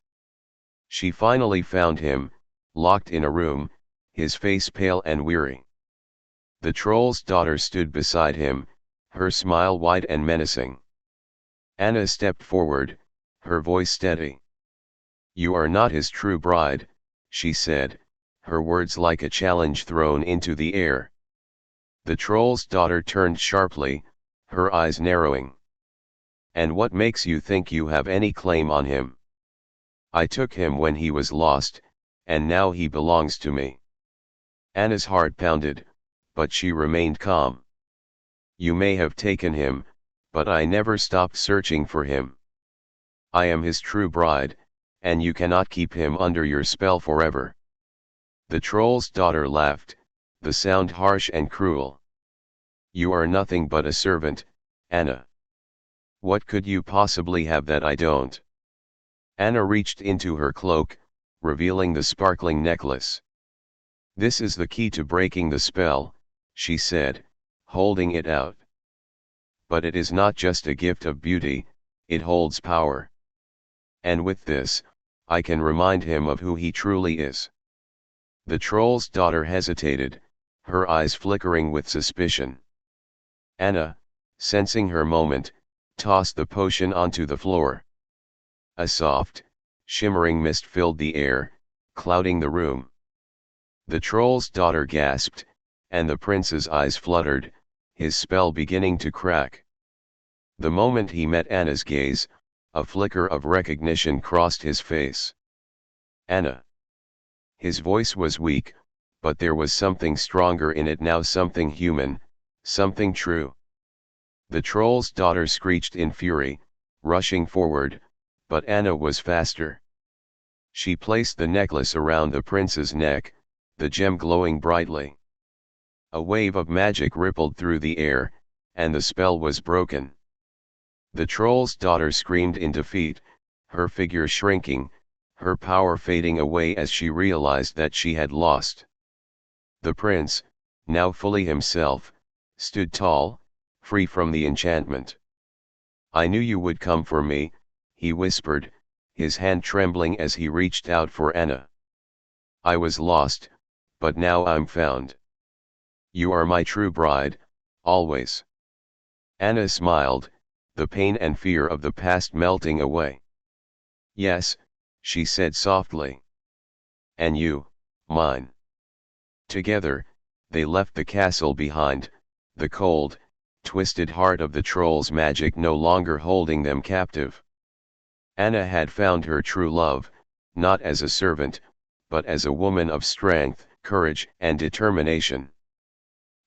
She finally found him, locked in a room, his face pale and weary. The troll's daughter stood beside him, her smile wide and menacing. Anna stepped forward, her voice steady. "You are not his true bride," she said, her words like a challenge thrown into the air. The troll's daughter turned sharply, her eyes narrowing. "And what makes you think you have any claim on him? I took him when he was lost, and now he belongs to me." Anna's heart pounded, but she remained calm. "You may have taken him, but I never stopped searching for him. I am his true bride, and you cannot keep him under your spell forever." The troll's daughter laughed, the sound harsh and cruel. "You are nothing but a servant, Anna. What could you possibly have that I don't?" Anna reached into her cloak, revealing the sparkling necklace. "This is the key to breaking the spell," she said, holding it out. "But it is not just a gift of beauty, it holds power. And with this, I can remind him of who he truly is." The troll's daughter hesitated, her eyes flickering with suspicion. Anna, sensing her moment, tossed the potion onto the floor. A soft, shimmering mist filled the air, clouding the room. The troll's daughter gasped, and the prince's eyes fluttered, his spell beginning to crack. The moment he met Anna's gaze, a flicker of recognition crossed his face. Anna. His voice was weak, but there was something stronger in it now, something human, something true. The troll's daughter screeched in fury, rushing forward, but Anna was faster. She placed the necklace around the prince's neck, the gem glowing brightly. A wave of magic rippled through the air, and the spell was broken. The troll's daughter screamed in defeat, her figure shrinking, her power fading away as she realized that she had lost. The prince, now fully himself, stood tall, free from the enchantment. "I knew you would come for me," he whispered, his hand trembling as he reached out for Anna. "I was lost, but now I'm found. You are my true bride, always." Anna smiled, the pain and fear of the past melting away. "Yes," she said softly. "And you, mine." Together, they left the castle behind, the cold, twisted heart of the troll's magic no longer holding them captive. Anna had found her true love, not as a servant, but as a woman of strength, courage, and determination.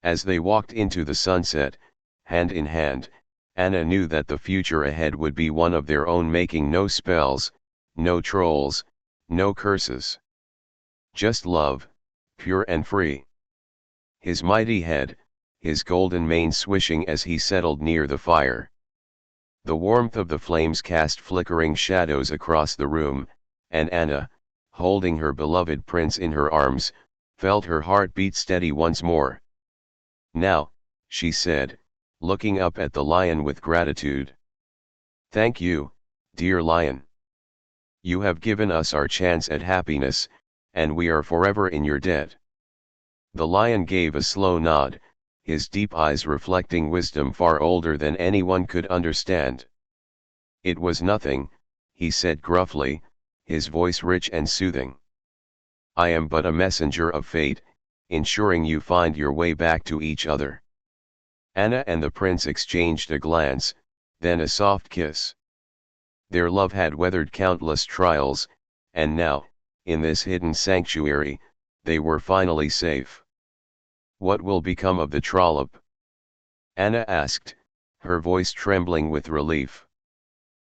As they walked into the sunset, hand in hand, Anna knew that the future ahead would be one of their own making, no spells, no trolls, no curses. Just love, pure and free. His mighty head, his golden mane swishing as he settled near the fire. The warmth of the flames cast flickering shadows across the room, and Anna, holding her beloved prince in her arms, felt her heart beat steady once more. "Now," she said, looking up at the lion with gratitude. "Thank you, dear lion. You have given us our chance at happiness, and we are forever in your debt." The lion gave a slow nod, his deep eyes reflecting wisdom far older than anyone could understand. "It was nothing," he said gruffly, his voice rich and soothing. "I am but a messenger of fate, ensuring you find your way back to each other." Anna and the prince exchanged a glance, then a soft kiss. Their love had weathered countless trials, and now, in this hidden sanctuary, they were finally safe. "What will become of the trollop?" Anna asked, her voice trembling with relief.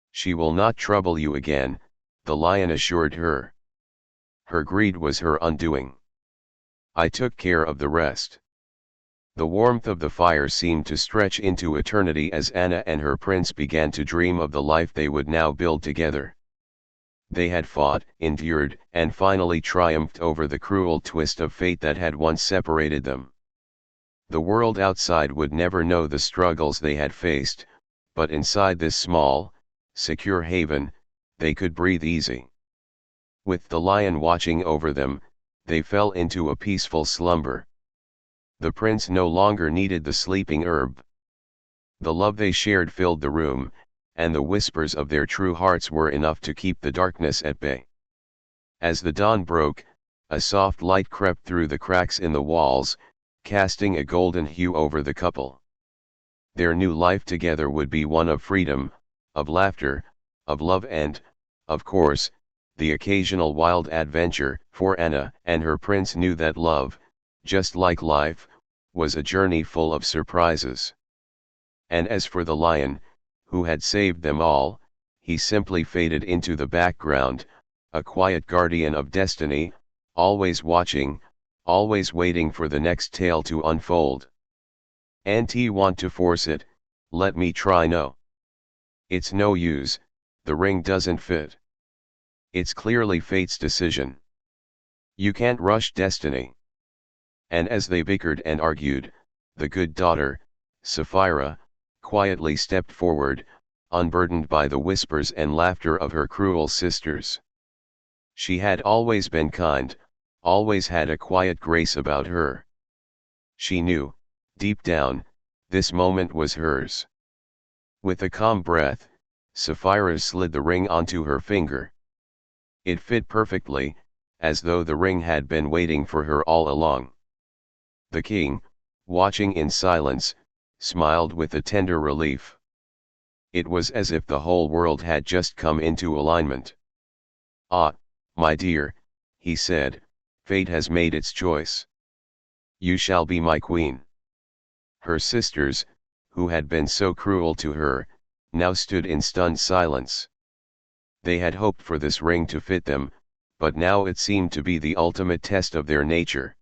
"She will not trouble you again," the lion assured her. "Her greed was her undoing. I took care of the rest." The warmth of the fire seemed to stretch into eternity as Anna and her prince began to dream of the life they would now build together. They had fought, endured, and finally triumphed over the cruel twist of fate that had once separated them. The world outside would never know the struggles they had faced, but inside this small, secure haven, they could breathe easy. With the lion watching over them, they fell into a peaceful slumber. The prince no longer needed the sleeping herb. The love they shared filled the room, and the whispers of their true hearts were enough to keep the darkness at bay. As the dawn broke, a soft light crept through the cracks in the walls, casting a golden hue over the couple. Their new life together would be one of freedom, of laughter, of love and, of course, the occasional wild adventure, for Anna and her prince knew that love, just like life, was a journey full of surprises. And as for the lion, who had saved them all, he simply faded into the background, a quiet guardian of destiny, always watching, always waiting for the next tale to unfold. "Auntie want to force it, let me try." "No. It's no use, the ring doesn't fit. It's clearly fate's decision. You can't rush destiny." And as they bickered and argued, the good daughter, Sapphira, quietly stepped forward, unburdened by the whispers and laughter of her cruel sisters. She had always been kind, always had a quiet grace about her. She knew, deep down, this moment was hers. With a calm breath, Sapphira slid the ring onto her finger. It fit perfectly, as though the ring had been waiting for her all along. The king, watching in silence, smiled with a tender relief. It was as if the whole world had just come into alignment. "Ah, my dear," he said, "fate has made its choice. You shall be my queen." Her sisters, who had been so cruel to her, now stood in stunned silence. They had hoped for this ring to fit them, but now it seemed to be the ultimate test of their nature.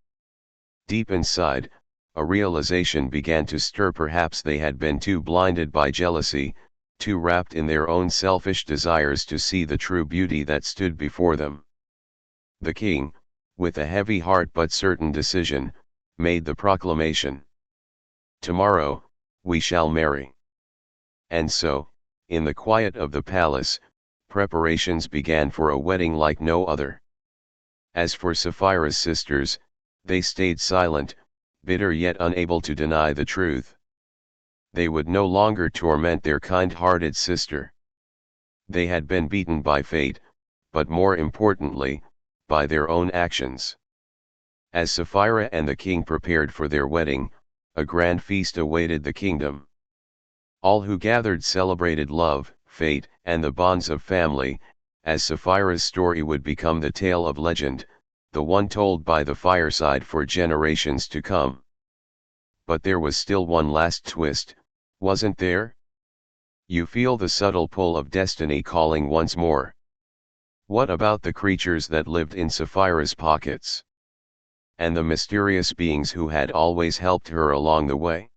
Deep inside, a realization began to stir. Perhaps they had been too blinded by jealousy, too wrapped in their own selfish desires to see the true beauty that stood before them. The king, with a heavy heart but certain decision, made the proclamation. "Tomorrow, we shall marry." And so, in the quiet of the palace, preparations began for a wedding like no other. As for Sapphira's sisters, they stayed silent, bitter yet unable to deny the truth. They would no longer torment their kind-hearted sister. They had been beaten by fate, but more importantly, by their own actions. As Sapphira and the king prepared for their wedding, a grand feast awaited the kingdom. All who gathered celebrated love, fate, and the bonds of family, as Sapphira's story would become the tale of legend, the one told by the fireside for generations to come. But there was still one last twist, wasn't there? You feel the subtle pull of destiny calling once more. What about the creatures that lived in Sapphira's pockets? And the mysterious beings who had always helped her along the way?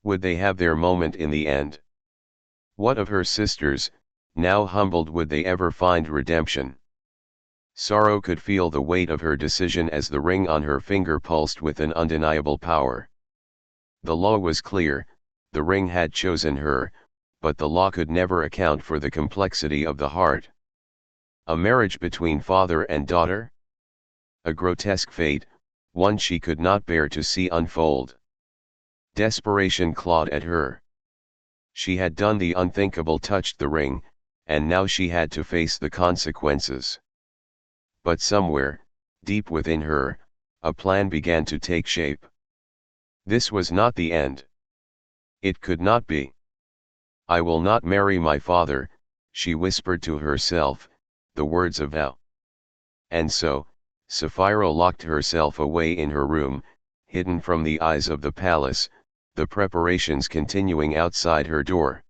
Would they have their moment in the end? What of her sisters, now humbled, would they ever find redemption? Sorrow could feel the weight of her decision as the ring on her finger pulsed with an undeniable power. The law was clear, the ring had chosen her, but the law could never account for the complexity of the heart. A marriage between father and daughter? A grotesque fate, one she could not bear to see unfold. Desperation clawed at her. She had done the unthinkable, touched the ring, and now she had to face the consequences. But somewhere, deep within her, a plan began to take shape. This was not the end. It could not be. "I will not marry my father," she whispered to herself, the words of vow. And so, Sapphira locked herself away in her room, hidden from the eyes of the palace, the preparations continuing outside her door.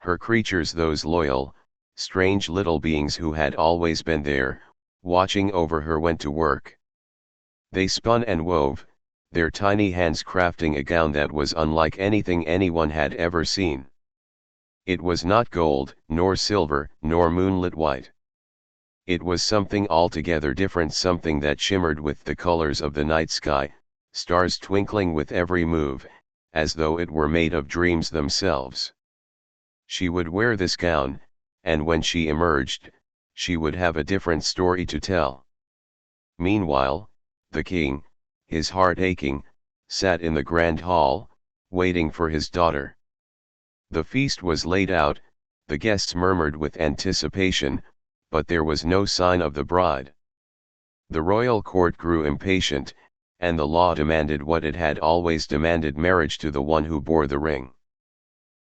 Her creatures, those loyal, strange little beings who had always been there, watching over her, went to work. They spun and wove, their tiny hands crafting a gown that was unlike anything anyone had ever seen. It was not gold, nor silver, nor moonlit white. It was something altogether different, something that shimmered with the colors of the night sky, stars twinkling with every move, as though it were made of dreams themselves. She would wear this gown, and when she emerged, she would have a different story to tell. Meanwhile, the king, his heart aching, sat in the grand hall, waiting for his daughter. The feast was laid out, the guests murmured with anticipation, but there was no sign of the bride. The royal court grew impatient, and the law demanded what it had always demanded: marriage to the one who bore the ring.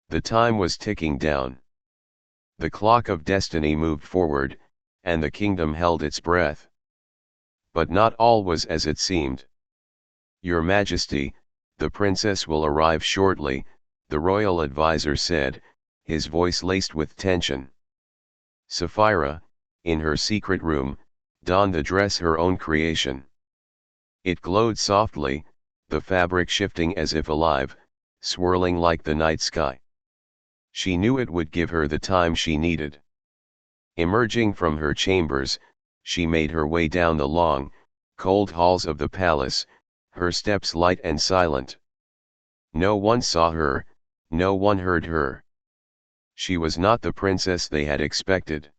The time was ticking down. The clock of destiny moved forward, and the kingdom held its breath. But not all was as it seemed. "Your Majesty, the princess will arrive shortly," the royal advisor said, his voice laced with tension. Sapphira, in her secret room, donned the dress, her own creation. It glowed softly, the fabric shifting as if alive, swirling like the night sky. She knew it would give her the time she needed. Emerging from her chambers, she made her way down the long, cold halls of the palace, her steps light and silent. No one saw her, no one heard her. She was not the princess they had expected.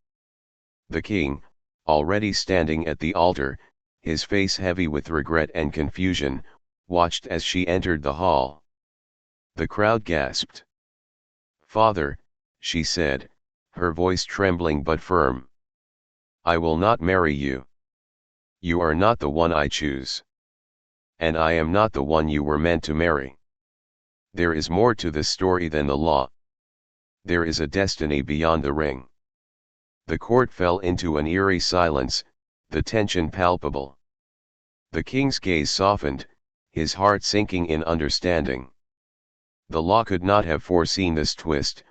The king, already standing at the altar, his face heavy with regret and confusion, watched as she entered the hall. The crowd gasped. "Father, she said, her voice trembling but firm. I will not marry you. You are not the one I choose. And I am not the one you were meant to marry. There is more to this story than the law. There is a destiny beyond the ring. The court fell into an eerie silence, the tension palpable. The king's gaze softened, his heart sinking in understanding. The law could not have foreseen this twist,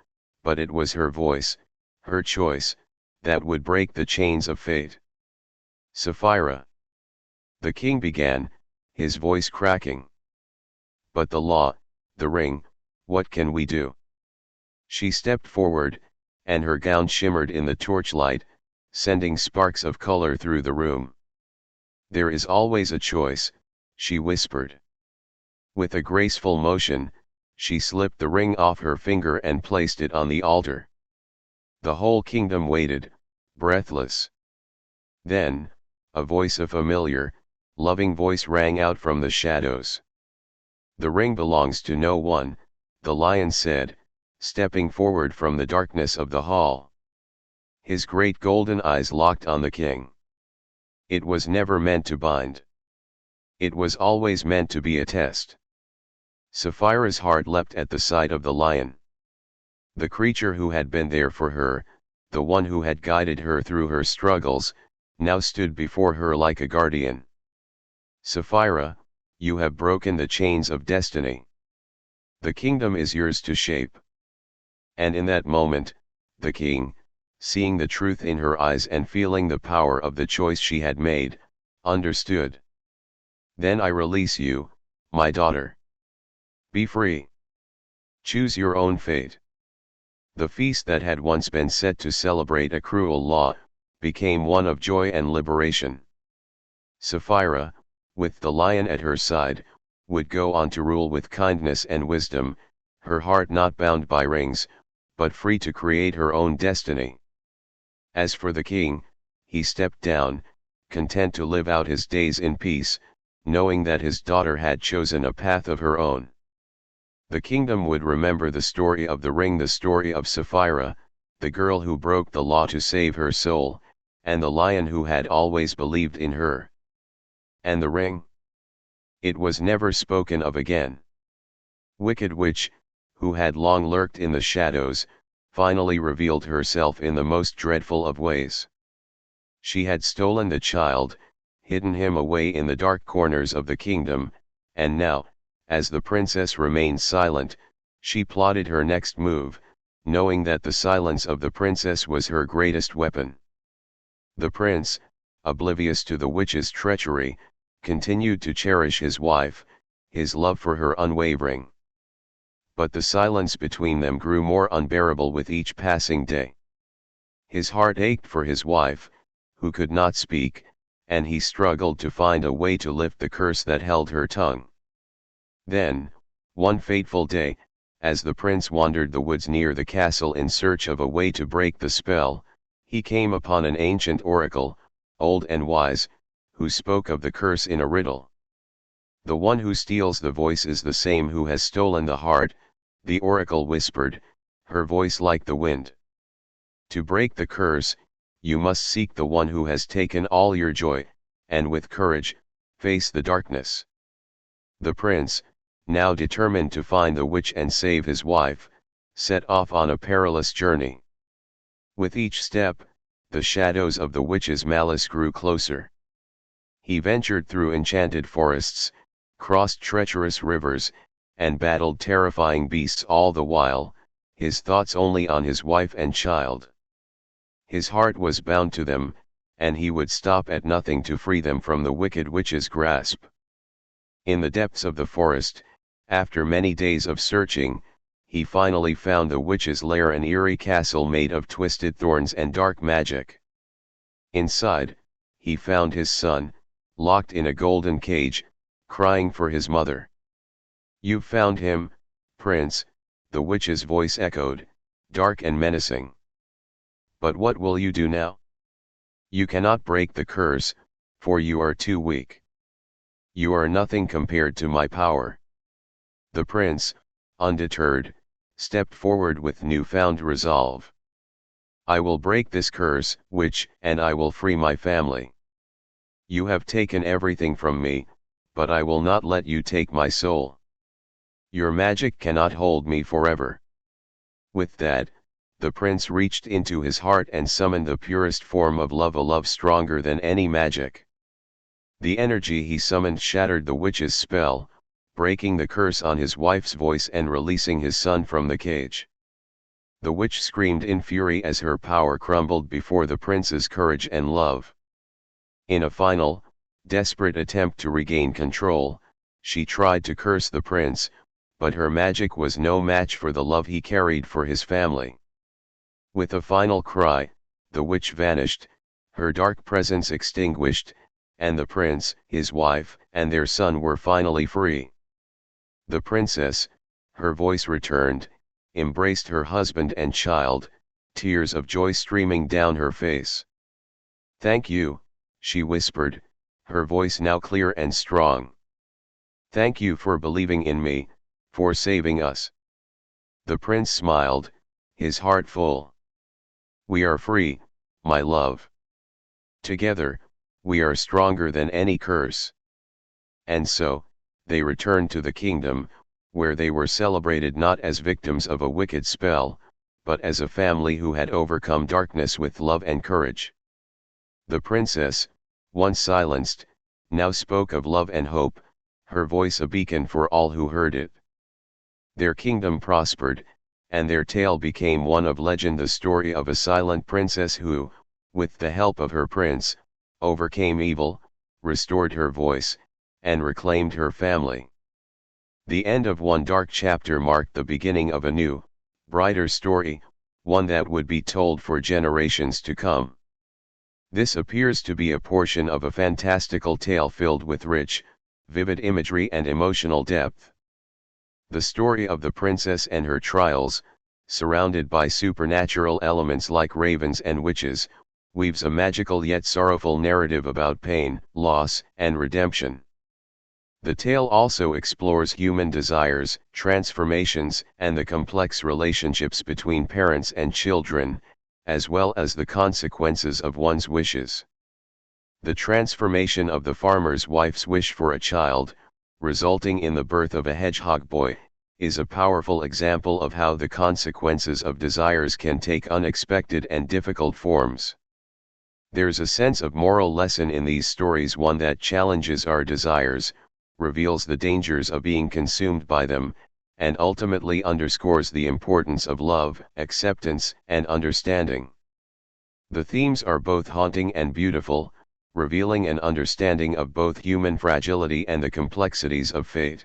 but it was her voice, her choice, that would break the chains of fate. Sapphira. The king began, his voice cracking. But the law, the ring, what can we do? She stepped forward, and her gown shimmered in the torchlight, sending sparks of color through the room. There is always a choice, she whispered. With a graceful motion, she slipped the ring off her finger and placed it on the altar. The whole kingdom waited, breathless. Then, a voice, a familiar, loving voice, rang out from the shadows. The ring belongs to no one, the lion said, stepping forward from the darkness of the hall. His great golden eyes locked on the king. It was never meant to bind. It was always meant to be a test. Sapphira's heart leapt at the sight of the lion. The creature who had been there for her, the one who had guided her through her struggles, now stood before her like a guardian. Sapphira, you have broken the chains of destiny. The kingdom is yours to shape. And in that moment, the king, seeing the truth in her eyes and feeling the power of the choice she had made, understood. Then I release you, my daughter. Be free. Choose your own fate. The feast that had once been set to celebrate a cruel law, became one of joy and liberation. Sapphira, with the lion at her side, would go on to rule with kindness and wisdom, her heart not bound by rings, but free to create her own destiny. As for the king, he stepped down, content to live out his days in peace, knowing that his daughter had chosen a path of her own. The kingdom would remember the story of the ring, the story of Sapphira, the girl who broke the law to save her soul, and the lion who had always believed in her. And the ring? It was never spoken of again. Wicked witch, who had long lurked in the shadows, finally revealed herself in the most dreadful of ways. She had stolen the child, hidden him away in the dark corners of the kingdom, and now, as the princess remained silent, she plotted her next move, knowing that the silence of the princess was her greatest weapon. The prince, oblivious to the witch's treachery, continued to cherish his wife, his love for her unwavering. But the silence between them grew more unbearable with each passing day. His heart ached for his wife, who could not speak, and he struggled to find a way to lift the curse that held her tongue. Then, one fateful day, as the prince wandered the woods near the castle in search of a way to break the spell, he came upon an ancient oracle, old and wise, who spoke of the curse in a riddle. The one who steals the voice is the same who has stolen the heart, the oracle whispered, her voice like the wind. To break the curse, you must seek the one who has taken all your joy, and with courage, face the darkness. The prince, now determined to find the witch and save his wife, set off on a perilous journey. With each step, the shadows of the witch's malice grew closer. He ventured through enchanted forests, crossed treacherous rivers, and battled terrifying beasts all the while, his thoughts only on his wife and child. His heart was bound to them, and he would stop at nothing to free them from the wicked witch's grasp. In the depths of the forest, after many days of searching, he finally found the witch's lair, an eerie castle made of twisted thorns and dark magic. Inside, he found his son, locked in a golden cage, crying for his mother. "You've found him, prince," the witch's voice echoed, dark and menacing. "But what will you do now? You cannot break the curse, for you are too weak. You are nothing compared to my power." The prince, undeterred, stepped forward with newfound resolve. I will break this curse, witch, and I will free my family. You have taken everything from me, but I will not let you take my soul. Your magic cannot hold me forever. With that, the prince reached into his heart and summoned the purest form of love, a love stronger than any magic. The energy he summoned shattered the witch's spell, breaking the curse on his wife's voice and releasing his son from the cage. The witch screamed in fury as her power crumbled before the prince's courage and love. In a final, desperate attempt to regain control, she tried to curse the prince, but her magic was no match for the love he carried for his family. With a final cry, the witch vanished, her dark presence extinguished, and the prince, his wife, and their son were finally free. The princess, her voice returned, embraced her husband and child, tears of joy streaming down her face. "Thank you," she whispered, her voice now clear and strong. "Thank you for believing in me, for saving us." The prince smiled, his heart full. "We are free, my love. Together, we are stronger than any curse." And so, they returned to the kingdom, where they were celebrated not as victims of a wicked spell, but as a family who had overcome darkness with love and courage. The princess, once silenced, now spoke of love and hope, her voice a beacon for all who heard it. Their kingdom prospered, and their tale became one of legend, the story of a silent princess who, with the help of her prince, overcame evil, restored her voice, and reclaimed her family. The end of one dark chapter marked the beginning of a new, brighter story, one that would be told for generations to come. This appears to be a portion of a fantastical tale filled with rich, vivid imagery and emotional depth. The story of the princess and her trials, surrounded by supernatural elements like ravens and witches, weaves a magical yet sorrowful narrative about pain, loss, and redemption. The tale also explores human desires, transformations, and the complex relationships between parents and children, as well as the consequences of one's wishes. The transformation of the farmer's wife's wish for a child, resulting in the birth of a hedgehog boy, is a powerful example of how the consequences of desires can take unexpected and difficult forms. There's a sense of moral lesson in these stories, one that challenges our desires, reveals the dangers of being consumed by them, and ultimately underscores the importance of love, acceptance, and understanding. The themes are both haunting and beautiful, revealing an understanding of both human fragility and the complexities of fate.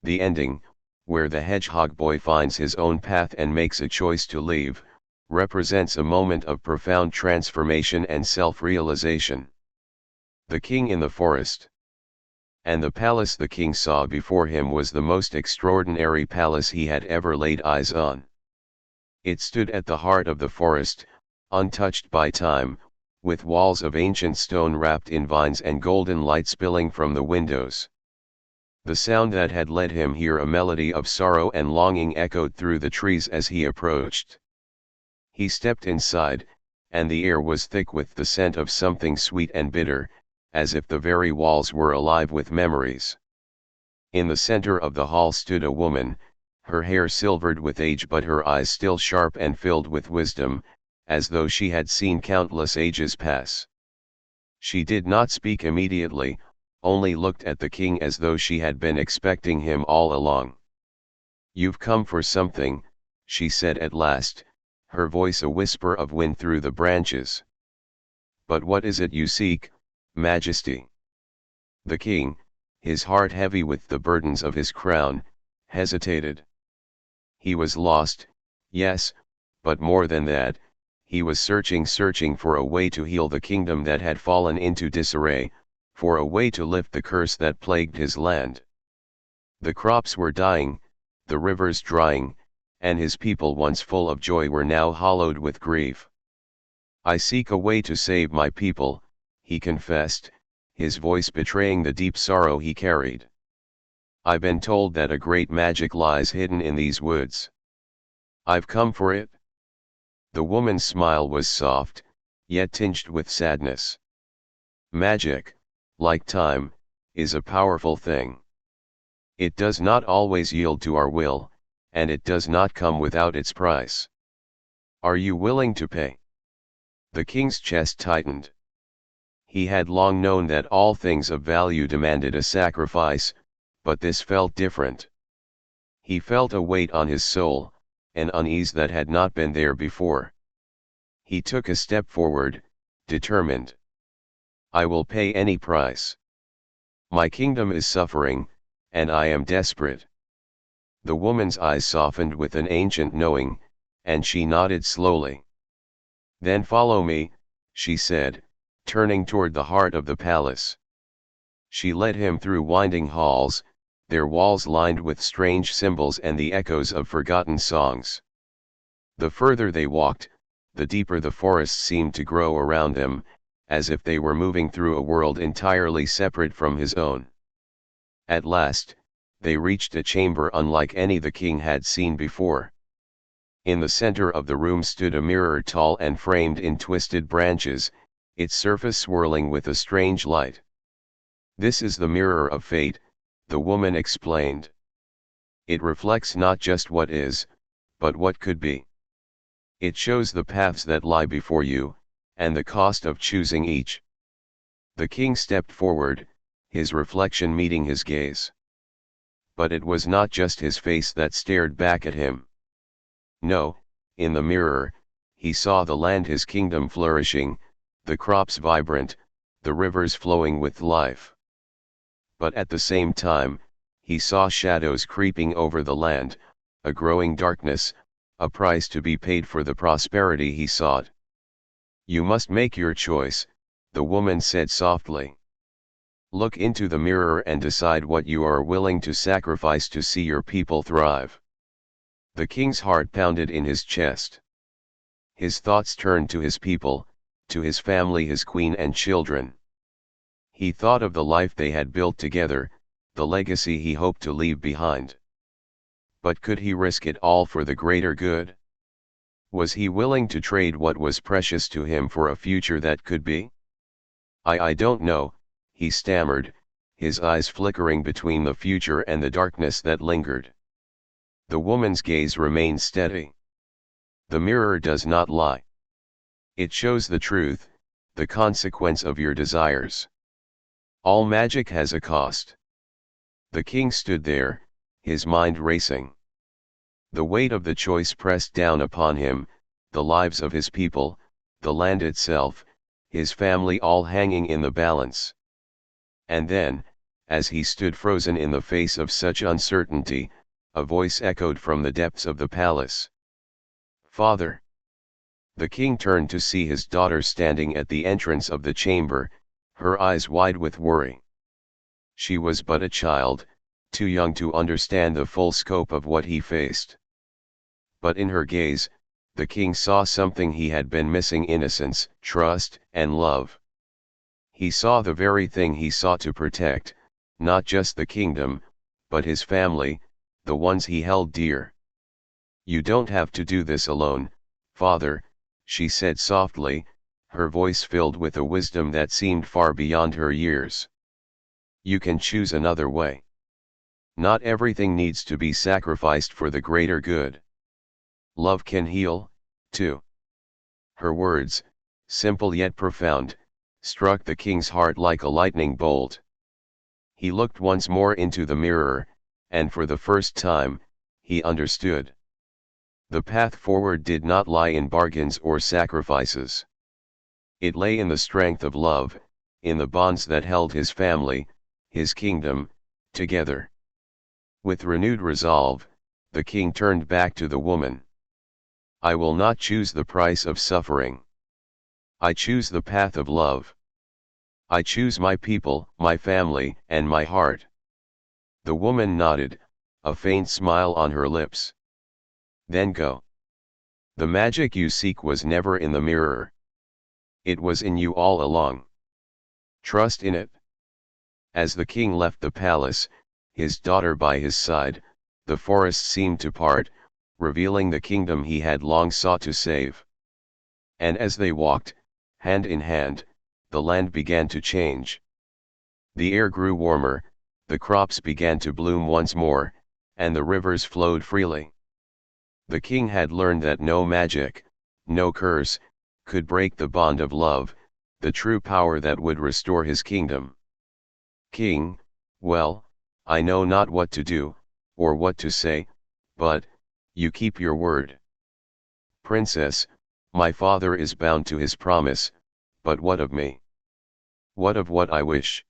The ending, where the hedgehog boy finds his own path and makes a choice to leave, represents a moment of profound transformation and self-realization. The king in the forest. And the palace the king saw before him was the most extraordinary palace he had ever laid eyes on. It stood at the heart of the forest, untouched by time, with walls of ancient stone wrapped in vines and golden light spilling from the windows. The sound that had led him here, a melody of sorrow and longing, echoed through the trees as he approached. He stepped inside, and the air was thick with the scent of something sweet and bitter, as if the very walls were alive with memories. In the center of the hall stood a woman, her hair silvered with age but her eyes still sharp and filled with wisdom, as though she had seen countless ages pass. She did not speak immediately, only looked at the king as though she had been expecting him all along. "You've come for something," she said at last, her voice a whisper of wind through the branches. "But what is it you seek, Majesty?" The king, his heart heavy with the burdens of his crown, hesitated. He was lost, yes, but more than that, he was searching for a way to heal the kingdom that had fallen into disarray, for a way to lift the curse that plagued his land. The crops were dying, the rivers drying, and his people once full of joy were now hollowed with grief. "I seek a way to save my people," he confessed, his voice betraying the deep sorrow he carried. "I've been told that a great magic lies hidden in these woods. I've come for it. The woman's smile was soft, yet tinged with sadness. Magic, like time, is a powerful thing. It does not always yield to our will, and it does not come without its price. Are you willing to pay? The king's chest tightened. He had long known that all things of value demanded a sacrifice, but this felt different. He felt a weight on his soul, an unease that had not been there before. He took a step forward, determined. I will pay any price. My kingdom is suffering, and I am desperate. The woman's eyes softened with an ancient knowing, and she nodded slowly. Then follow me, she said, turning toward the heart of the palace. She led him through winding halls, their walls lined with strange symbols and the echoes of forgotten songs. The further they walked, the deeper the forest seemed to grow around them, as if they were moving through a world entirely separate from his own. At last, they reached a chamber unlike any the king had seen before. In the center of the room stood a mirror tall and framed in twisted branches, its surface swirling with a strange light. This is the mirror of fate, the woman explained. It reflects not just what is, but what could be. It shows the paths that lie before you, and the cost of choosing each. The king stepped forward, his reflection meeting his gaze. But it was not just his face that stared back at him. No, in the mirror, he saw the land, his kingdom flourishing, the crops vibrant, the rivers flowing with life. But at the same time, he saw shadows creeping over the land, a growing darkness, a price to be paid for the prosperity he sought. You must make your choice, the woman said softly. Look into the mirror and decide what you are willing to sacrifice to see your people thrive. The king's heart pounded in his chest. His thoughts turned to his people, to his family, his queen and children. He thought of the life they had built together, the legacy he hoped to leave behind. But could he risk it all for the greater good? Was he willing to trade what was precious to him for a future that could be? I don't know, he stammered, his eyes flickering between the future and the darkness that lingered. The woman's gaze remained steady. The mirror does not lie. It shows the truth, the consequence of your desires. All magic has a cost. The king stood there, his mind racing. The weight of the choice pressed down upon him, the lives of his people, the land itself, his family all hanging in the balance. And then, as he stood frozen in the face of such uncertainty, a voice echoed from the depths of the palace. Father! The king turned to see his daughter standing at the entrance of the chamber, her eyes wide with worry. She was but a child, too young to understand the full scope of what he faced. But in her gaze, the king saw something he had been missing: innocence, trust, and love. He saw the very thing he sought to protect, not just the kingdom, but his family, the ones he held dear. You don't have to do this alone, Father, she said softly, her voice filled with a wisdom that seemed far beyond her years. You can choose another way. Not everything needs to be sacrificed for the greater good. Love can heal, too. Her words, simple yet profound, struck the king's heart like a lightning bolt. He looked once more into the mirror, and for the first time, he understood. The path forward did not lie in bargains or sacrifices. It lay in the strength of love, in the bonds that held his family, his kingdom, together. With renewed resolve, the king turned back to the woman. I will not choose the price of suffering. I choose the path of love. I choose my people, my family, and my heart. The woman nodded, a faint smile on her lips. Then go. The magic you seek was never in the mirror. It was in you all along. Trust in it. As the king left the palace, his daughter by his side, the forest seemed to part, revealing the kingdom he had long sought to save. And as they walked, hand in hand, the land began to change. The air grew warmer, the crops began to bloom once more, and the rivers flowed freely. The king had learned that no magic, no curse, could break the bond of love, the true power that would restore his kingdom. King, well, I know not what to do, or what to say, but, you keep your word. Princess, my father is bound to his promise, but what of me? What of what I wish?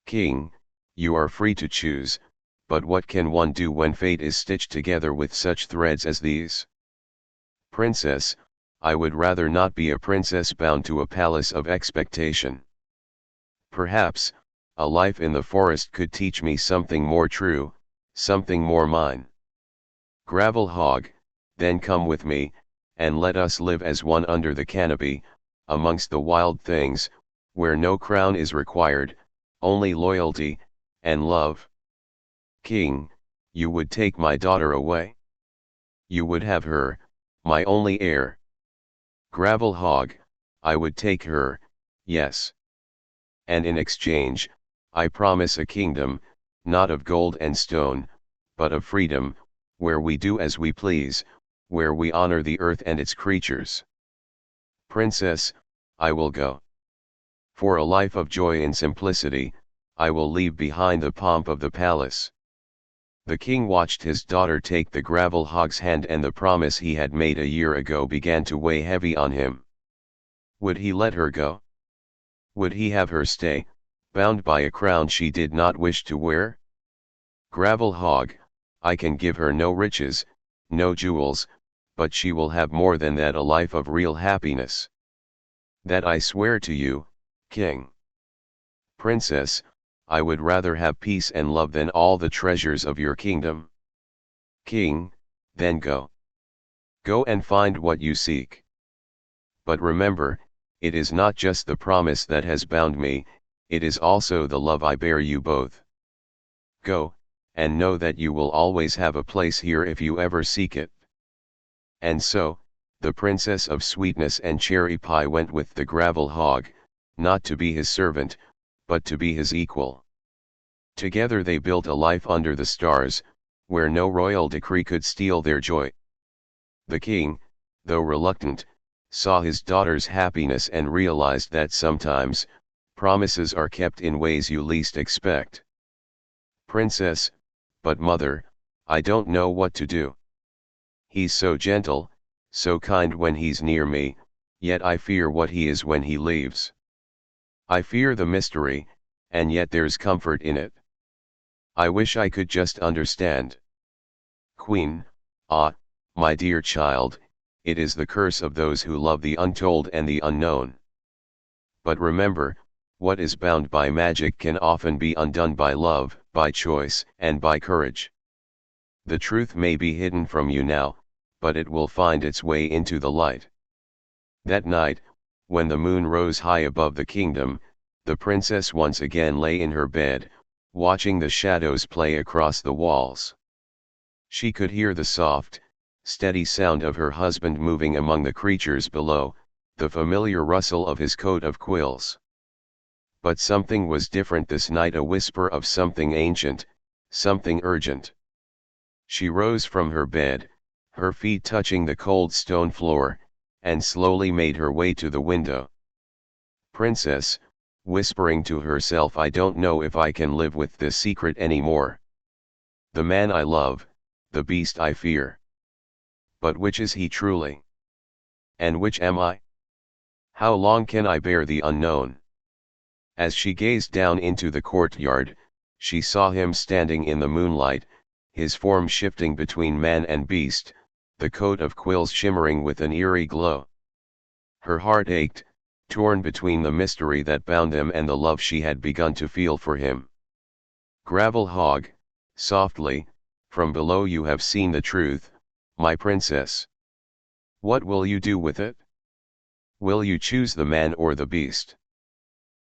King, you are free to choose, but what can one do when fate is stitched together with such threads as these? Princess, I would rather not be a princess bound to a palace of expectation. Perhaps, a life in the forest could teach me something more true, something more mine. Gravel hog, then come with me, and let us live as one under the canopy, amongst the wild things, where no crown is required, only loyalty, and love. King, you would take my daughter away? You would have her, my only heir. Gravel hog, I would take her, yes. And in exchange, I promise a kingdom, not of gold and stone, but of freedom, where we do as we please, where we honor the earth and its creatures. Princess, I will go. For a life of joy and simplicity, I will leave behind the pomp of the palace. The king watched his daughter take the gravel hog's hand, and the promise he had made a year ago began to weigh heavy on him. Would he let her go? Would he have her stay, bound by a crown she did not wish to wear? Gravel hog, I can give her no riches, no jewels, but she will have more than that, a life of real happiness. That I swear to you, king. Princess, I would rather have peace and love than all the treasures of your kingdom. King, then go. Go and find what you seek. But remember, it is not just the promise that has bound me, it is also the love I bear you both. Go, and know that you will always have a place here if you ever seek it. And so, the Princess of Sweetness and Cherry Pie went with the gravel hog, not to be his servant, but to be his equal. Together they built a life under the stars, where no royal decree could steal their joy. The king, though reluctant, saw his daughter's happiness and realized that sometimes, promises are kept in ways you least expect. Princess, but mother, I don't know what to do. He's so gentle, so kind when he's near me, yet I fear what he is when he leaves. I fear the mystery, and yet there's comfort in it. I wish I could just understand. Queen, ah, my dear child, it is the curse of those who love the untold and the unknown. But remember, what is bound by magic can often be undone by love, by choice, and by courage. The truth may be hidden from you now, but it will find its way into the light. That night, when the moon rose high above the kingdom, the princess once again lay in her bed, watching the shadows play across the walls. She could hear the soft, steady sound of her husband moving among the creatures below, the familiar rustle of his coat of quills. But something was different this night, a whisper of something ancient, something urgent. She rose from her bed, her feet touching the cold stone floor, and slowly made her way to the window. Princess, whispering to herself, I don't know if I can live with this secret anymore. The man I love, the beast I fear. But which is he truly? And which am I? How long can I bear the unknown? As she gazed down into the courtyard, she saw him standing in the moonlight, his form shifting between man and beast, the coat of quills shimmering with an eerie glow. Her heart ached, torn between the mystery that bound them and the love she had begun to feel for him. Gravel hog, softly, from below you have seen the truth, my princess. What will you do with it? Will you choose the man or the beast?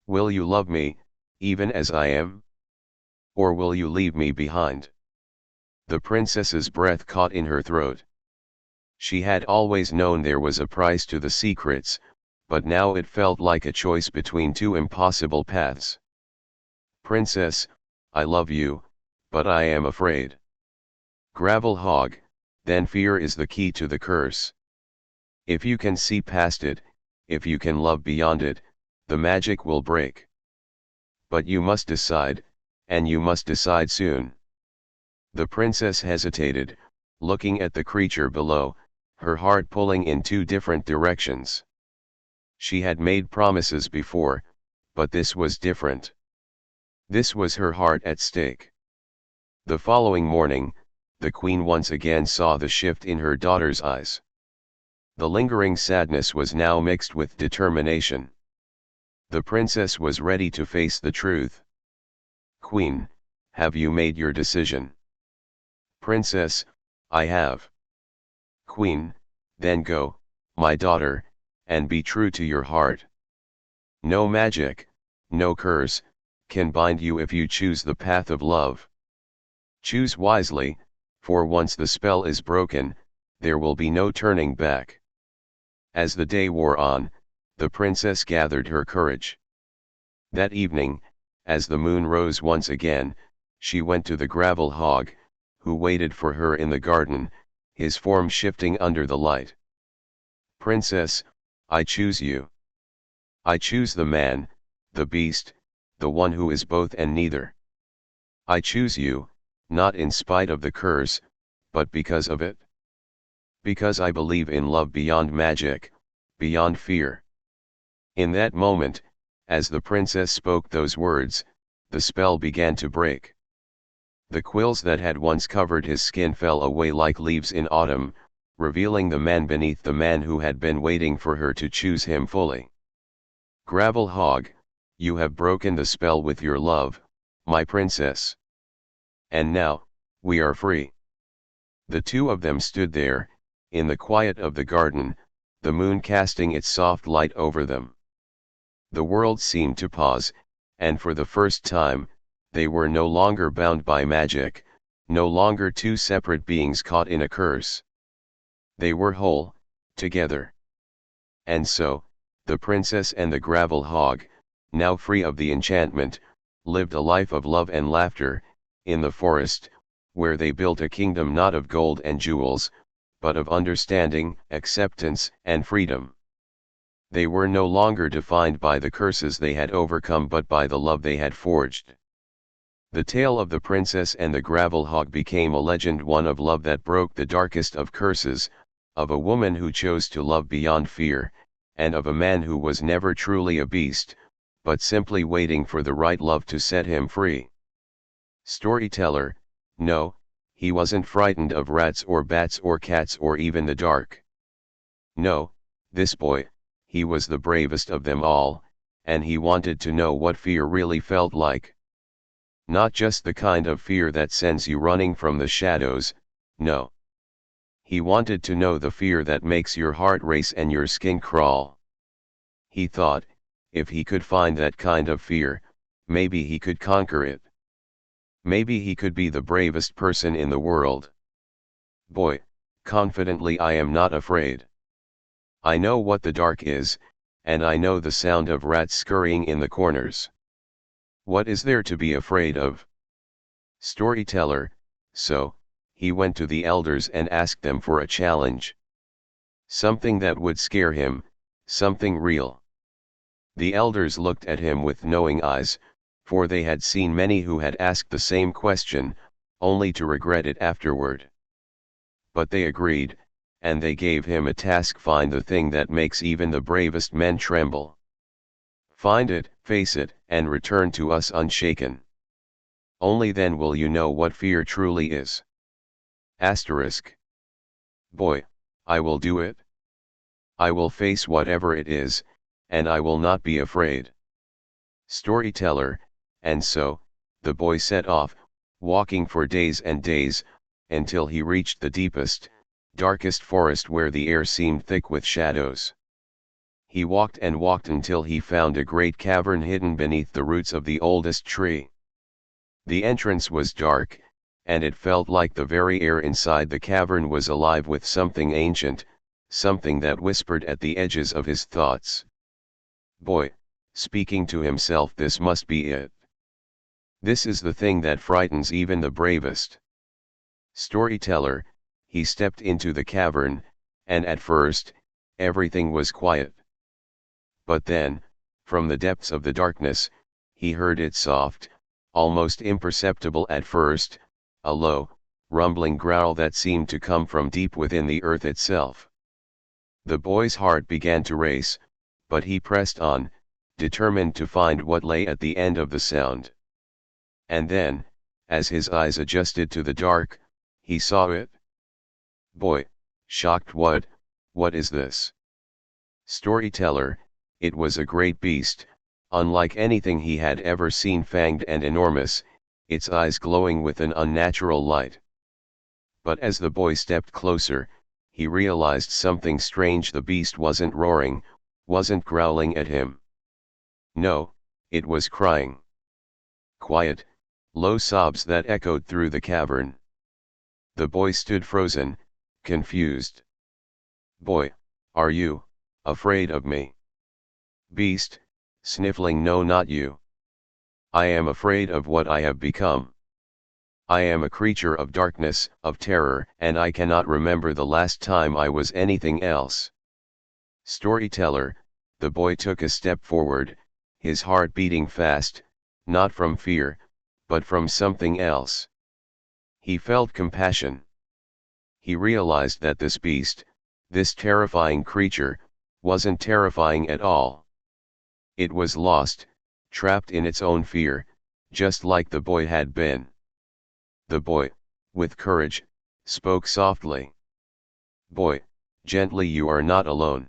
Will you love me, even as I am? Or will you leave me behind? The princess's breath caught in her throat. She had always known there was a price to the secrets, but now it felt like a choice between two impossible paths. Princess, I love you, but I am afraid. Gravel hog, then fear is the key to the curse. If you can see past it, if you can love beyond it, the magic will break. But you must decide, and you must decide soon. The princess hesitated, looking at the creature below, her heart pulling in two different directions. She had made promises before, but this was different. This was her heart at stake. The following morning, the queen once again saw the shift in her daughter's eyes. The lingering sadness was now mixed with determination. The princess was ready to face the truth. Queen, have you made your decision? Princess, I have. Queen, then go, my daughter, and be true to your heart. No magic, no curse, can bind you if you choose the path of love. Choose wisely, for once the spell is broken, there will be no turning back. As the day wore on, the princess gathered her courage. That evening, as the moon rose once again, she went to the gravel hog, who waited for her in the garden, his form shifting under the light. Princess, I choose you. I choose the man, the beast, the one who is both and neither. I choose you, not in spite of the curse, but because of it. Because I believe in love beyond magic, beyond fear. In that moment, as the princess spoke those words, the spell began to break. The quills that had once covered his skin fell away like leaves in autumn, revealing the man beneath, the man who had been waiting for her to choose him fully. Gravel hog, you have broken the spell with your love, my princess. And now, we are free. The two of them stood there, in the quiet of the garden, the moon casting its soft light over them. The world seemed to pause, and for the first time, they were no longer bound by magic, no longer two separate beings caught in a curse. They were whole, together. And so, the princess and the gravel hog, now free of the enchantment, lived a life of love and laughter, in the forest, where they built a kingdom not of gold and jewels, but of understanding, acceptance, and freedom. They were no longer defined by the curses they had overcome but by the love they had forged. The tale of the princess and the gravel hog became a legend, one of love that broke the darkest of curses, of a woman who chose to love beyond fear, and of a man who was never truly a beast, but simply waiting for the right love to set him free. Storyteller, no, he wasn't frightened of rats or bats or cats or even the dark. No, this boy, he was the bravest of them all, and he wanted to know what fear really felt like. Not just the kind of fear that sends you running from the shadows, no. He wanted to know the fear that makes your heart race and your skin crawl. He thought, if he could find that kind of fear, maybe he could conquer it. Maybe he could be the bravest person in the world. Boy, confidently, I am not afraid. I know what the dark is, and I know the sound of rats scurrying in the corners. What is there to be afraid of? Storyteller, so, he went to the elders and asked them for a challenge. Something that would scare him, something real. The elders looked at him with knowing eyes, for they had seen many who had asked the same question, only to regret it afterward. But they agreed, and they gave him a task: find the thing that makes even the bravest men tremble. Find it, face it, and return to us unshaken. Only then will you know what fear truly is. Asterisk. Boy, I will do it. I will face whatever it is, and I will not be afraid. Storyteller, and so, the boy set off, walking for days and days, until he reached the deepest, darkest forest where the air seemed thick with shadows. He walked and walked until he found a great cavern hidden beneath the roots of the oldest tree. The entrance was dark, and it felt like the very air inside the cavern was alive with something ancient, something that whispered at the edges of his thoughts. Boy, speaking to himself, this must be it. This is the thing that frightens even the bravest. Storyteller, he stepped into the cavern, and at first, everything was quiet. But then, from the depths of the darkness, he heard it soft, almost imperceptible at first, a low, rumbling growl that seemed to come from deep within the earth itself. The boy's heart began to race, but he pressed on, determined to find what lay at the end of the sound. And then, as his eyes adjusted to the dark, he saw it. Boy, shocked, what is this? Storyteller, it was a great beast, unlike anything he had ever seen, fanged and enormous, its eyes glowing with an unnatural light. But as the boy stepped closer, he realized something strange. The beast wasn't roaring, wasn't growling at him. No, it was crying. Quiet, low sobs that echoed through the cavern. The boy stood frozen, confused. Boy, are you afraid of me? Beast, sniffling, no, not you. I am afraid of what I have become. I am a creature of darkness, of terror, and I cannot remember the last time I was anything else. Storyteller, the boy took a step forward, his heart beating fast, not from fear, but from something else. He felt compassion. He realized that this beast, this terrifying creature, wasn't terrifying at all. It was lost, trapped in its own fear, just like the boy had been. The boy, with courage, spoke softly. Boy, gently, you are not alone.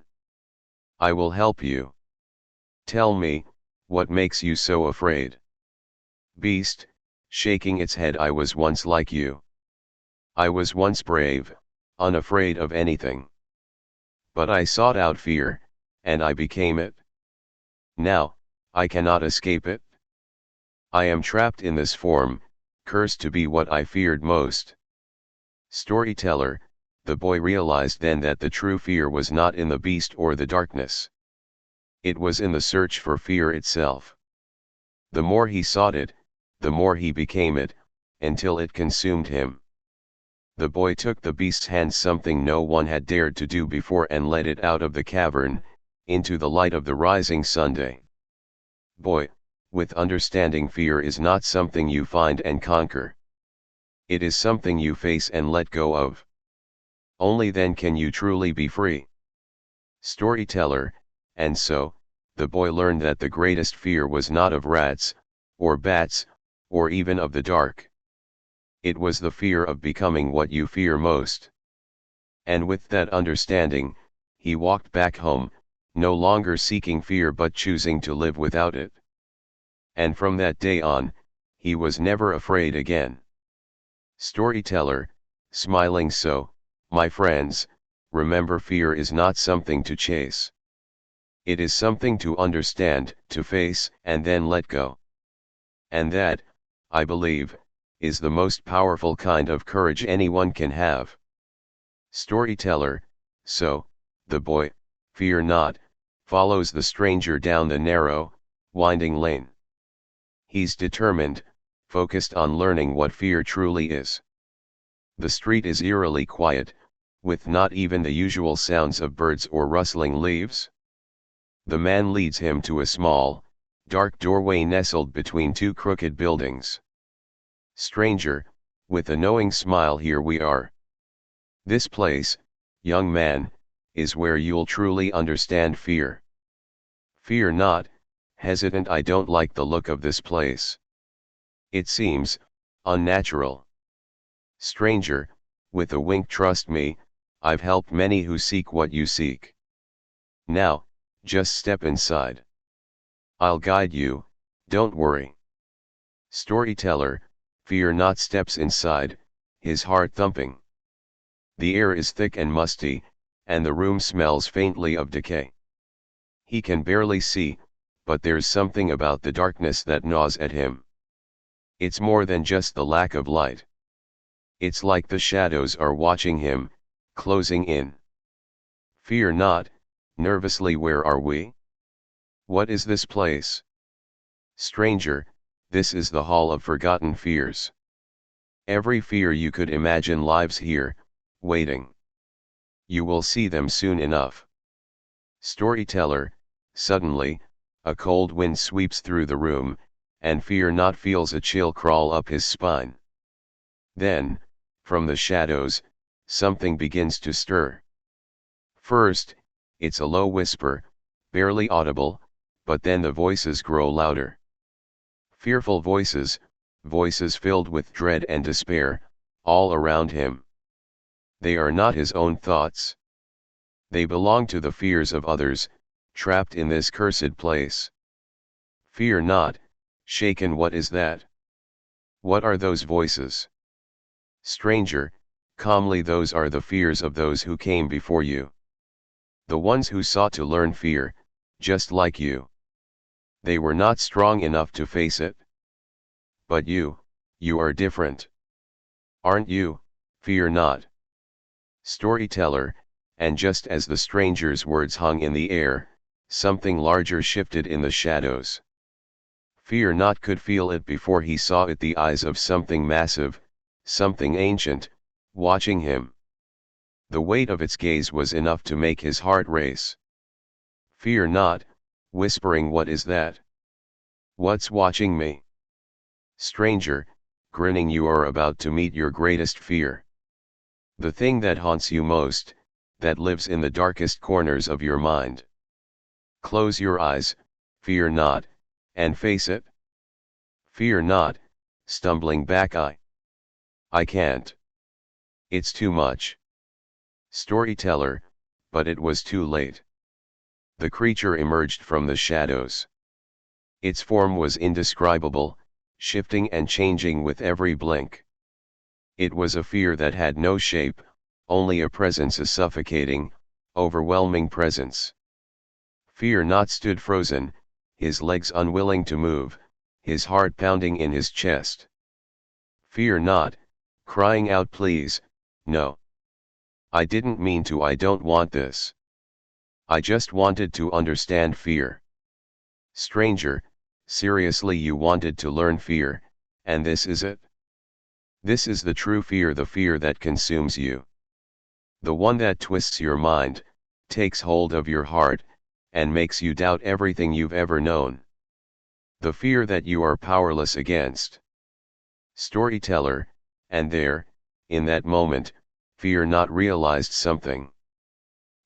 I will help you. Tell me, what makes you so afraid? Beast, shaking its head, I was once like you. I was once brave, unafraid of anything. But I sought out fear, and I became it. Now, I cannot escape it. I am trapped in this form, cursed to be what I feared most. Storyteller, the boy realized then that the true fear was not in the beast or the darkness. It was in the search for fear itself. The more he sought it, the more he became it, until it consumed him. The boy took the beast's hand, something no one had dared to do before, and led it out of the cavern, into the light of the rising Sunday. Boy, with understanding, fear is not something you find and conquer. It is something you face and let go of. Only then can you truly be free. Storyteller, and so, the boy learned that the greatest fear was not of rats, or bats, or even of the dark. It was the fear of becoming what you fear most. And with that understanding, he walked back home, no longer seeking fear but choosing to live without it. And from that day on, he was never afraid again. Storyteller, smiling, so, my friends, remember, fear is not something to chase. It is something to understand, to face, and then let go. And that, I believe, is the most powerful kind of courage anyone can have. Storyteller, so, the boy, fear not, follows the stranger down the narrow, winding lane. He's determined, focused on learning what fear truly is. The street is eerily quiet, with not even the usual sounds of birds or rustling leaves. The man leads him to a small, dark doorway nestled between two crooked buildings. Stranger, with a knowing smile, here we are. This place, young man, is where you'll truly understand fear. Fear not, hesitant, I don't like the look of this place. It seems unnatural. Stranger, with a wink, trust me, I've helped many who seek what you seek. Now, just step inside. I'll guide you, don't worry. Storyteller, fear not, steps inside, his heart thumping. The air is thick and musty, and the room smells faintly of decay. He can barely see, but there's something about the darkness that gnaws at him. It's more than just the lack of light. It's like the shadows are watching him, closing in. Fear not, nervously, where are we? What is this place? Stranger, this is the hall of forgotten fears. Every fear you could imagine lives here, waiting. You will see them soon enough. Storyteller, suddenly, a cold wind sweeps through the room, and Fear not feels a chill crawl up his spine. Then, from the shadows, something begins to stir. First, it's a low whisper, barely audible, but then the voices grow louder. Fearful voices, voices filled with dread and despair, all around him. They are not his own thoughts. They belong to the fears of others, trapped in this cursed place. Fear not, shaken, what is that? What are those voices? Stranger, calmly, those are the fears of those who came before you. The ones who sought to learn fear, just like you. They were not strong enough to face it. But you are different. Aren't you? Fear not. Storyteller, and just as the stranger's words hung in the air, something larger shifted in the shadows. Fear not could feel it before he saw it, the eyes of something massive, something ancient, watching him. The weight of its gaze was enough to make his heart race. Fear not, whispering, what is that? What's watching me? Stranger, grinning, you are about to meet your greatest fear. The thing that haunts you most, that lives in the darkest corners of your mind. Close your eyes, fear not, and face it. Fear not, stumbling back, I can't. It's too much. Storyteller, but it was too late. The creature emerged from the shadows. Its form was indescribable, shifting and changing with every blink. It was a fear that had no shape, only a presence, a suffocating, overwhelming presence. Fear not stood frozen, his legs unwilling to move, his heart pounding in his chest. Fear not, crying out, please, no. I didn't mean to, I don't want this. I just wanted to understand fear. Stranger, seriously, you wanted to learn fear, and this is it? This is the true fear, the fear that consumes you. The one that twists your mind, takes hold of your heart, and makes you doubt everything you've ever known. The fear that you are powerless against. Storyteller, and there, in that moment, Fear not realized something.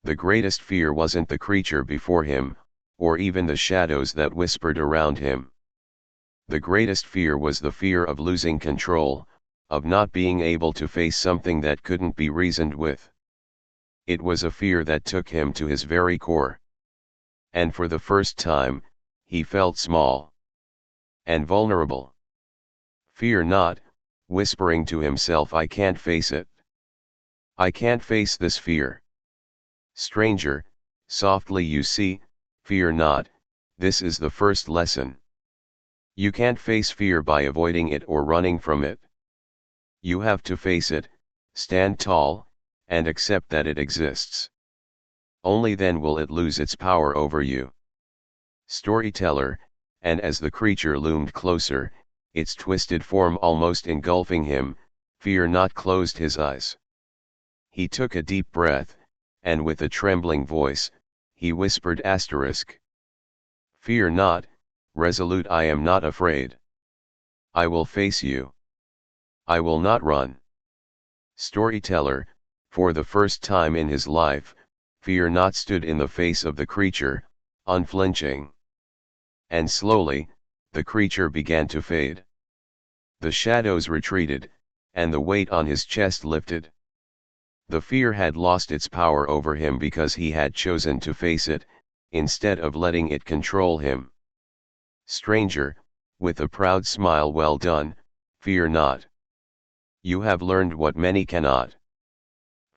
The greatest fear wasn't the creature before him, or even the shadows that whispered around him. The greatest fear was the fear of losing control, of not being able to face something that couldn't be reasoned with. It was a fear that took him to his very core. And for the first time, he felt small and vulnerable. Fear not, whispering to himself, I can't face it. I can't face this fear. Stranger, softly, you see, fear not, this is the first lesson. You can't face fear by avoiding it or running from it. You have to face it, stand tall, and accept that it exists. Only then will it lose its power over you. Storyteller, and as the creature loomed closer, its twisted form almost engulfing him, Fear not closed his eyes. He took a deep breath, and with a trembling voice, he whispered asterisk. Fear not, resolute, I am not afraid. I will face you. I will not run. Storyteller, for the first time in his life, Fear not stood in the face of the creature, unflinching. And slowly, the creature began to fade. The shadows retreated, and the weight on his chest lifted. The fear had lost its power over him because he had chosen to face it, instead of letting it control him. Stranger, with a proud smile, well done, fear not. You have learned what many cannot.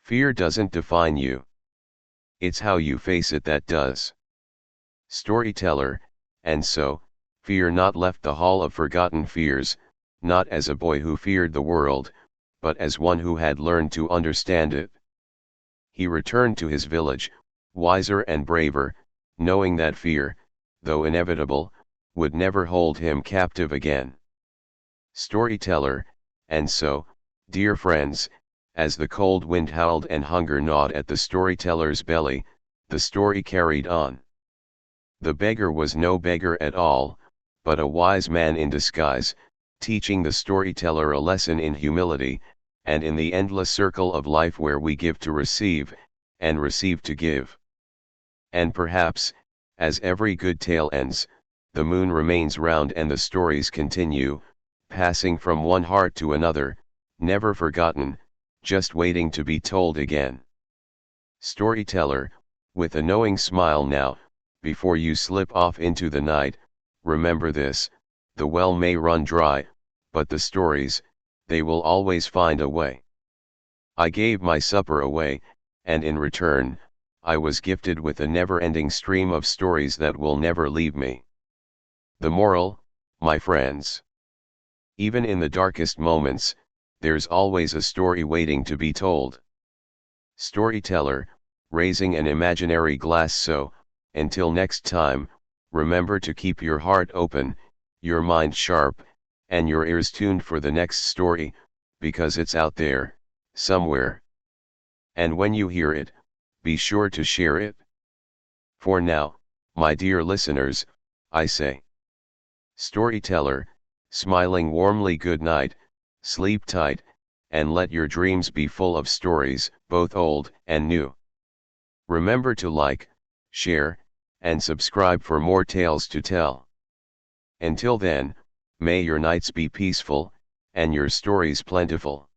Fear doesn't define you. It's how you face it that does. Storyteller, and so, Fear not left the Hall of Forgotten Fears, not as a boy who feared the world, but as one who had learned to understand it. He returned to his village, wiser and braver, knowing that fear, though inevitable, would never hold him captive again. Storyteller, and so, dear friends, as the cold wind howled and hunger gnawed at the storyteller's belly, the story carried on. The beggar was no beggar at all, but a wise man in disguise, teaching the storyteller a lesson in humility, and in the endless circle of life where we give to receive, and receive to give. And perhaps, as every good tale ends, the moon remains round and the stories continue, passing from one heart to another, never forgotten, just waiting to be told again. Storyteller, with a knowing smile now, before you slip off into the night, remember this: the well may run dry, but the stories, they will always find a way. I gave my supper away, and in return, I was gifted with a never-ending stream of stories that will never leave me. The moral, my friends: even in the darkest moments, there's always a story waiting to be told. Storyteller, raising an imaginary glass, so, until next time, remember to keep your heart open, your mind sharp, and your ears tuned for the next story, because it's out there, somewhere. And when you hear it, be sure to share it. For now, my dear listeners, I say, storyteller, smiling warmly, good night, sleep tight, and let your dreams be full of stories, both old and new. Remember to like, share, and subscribe for more tales to tell. Until then, may your nights be peaceful, and your stories plentiful.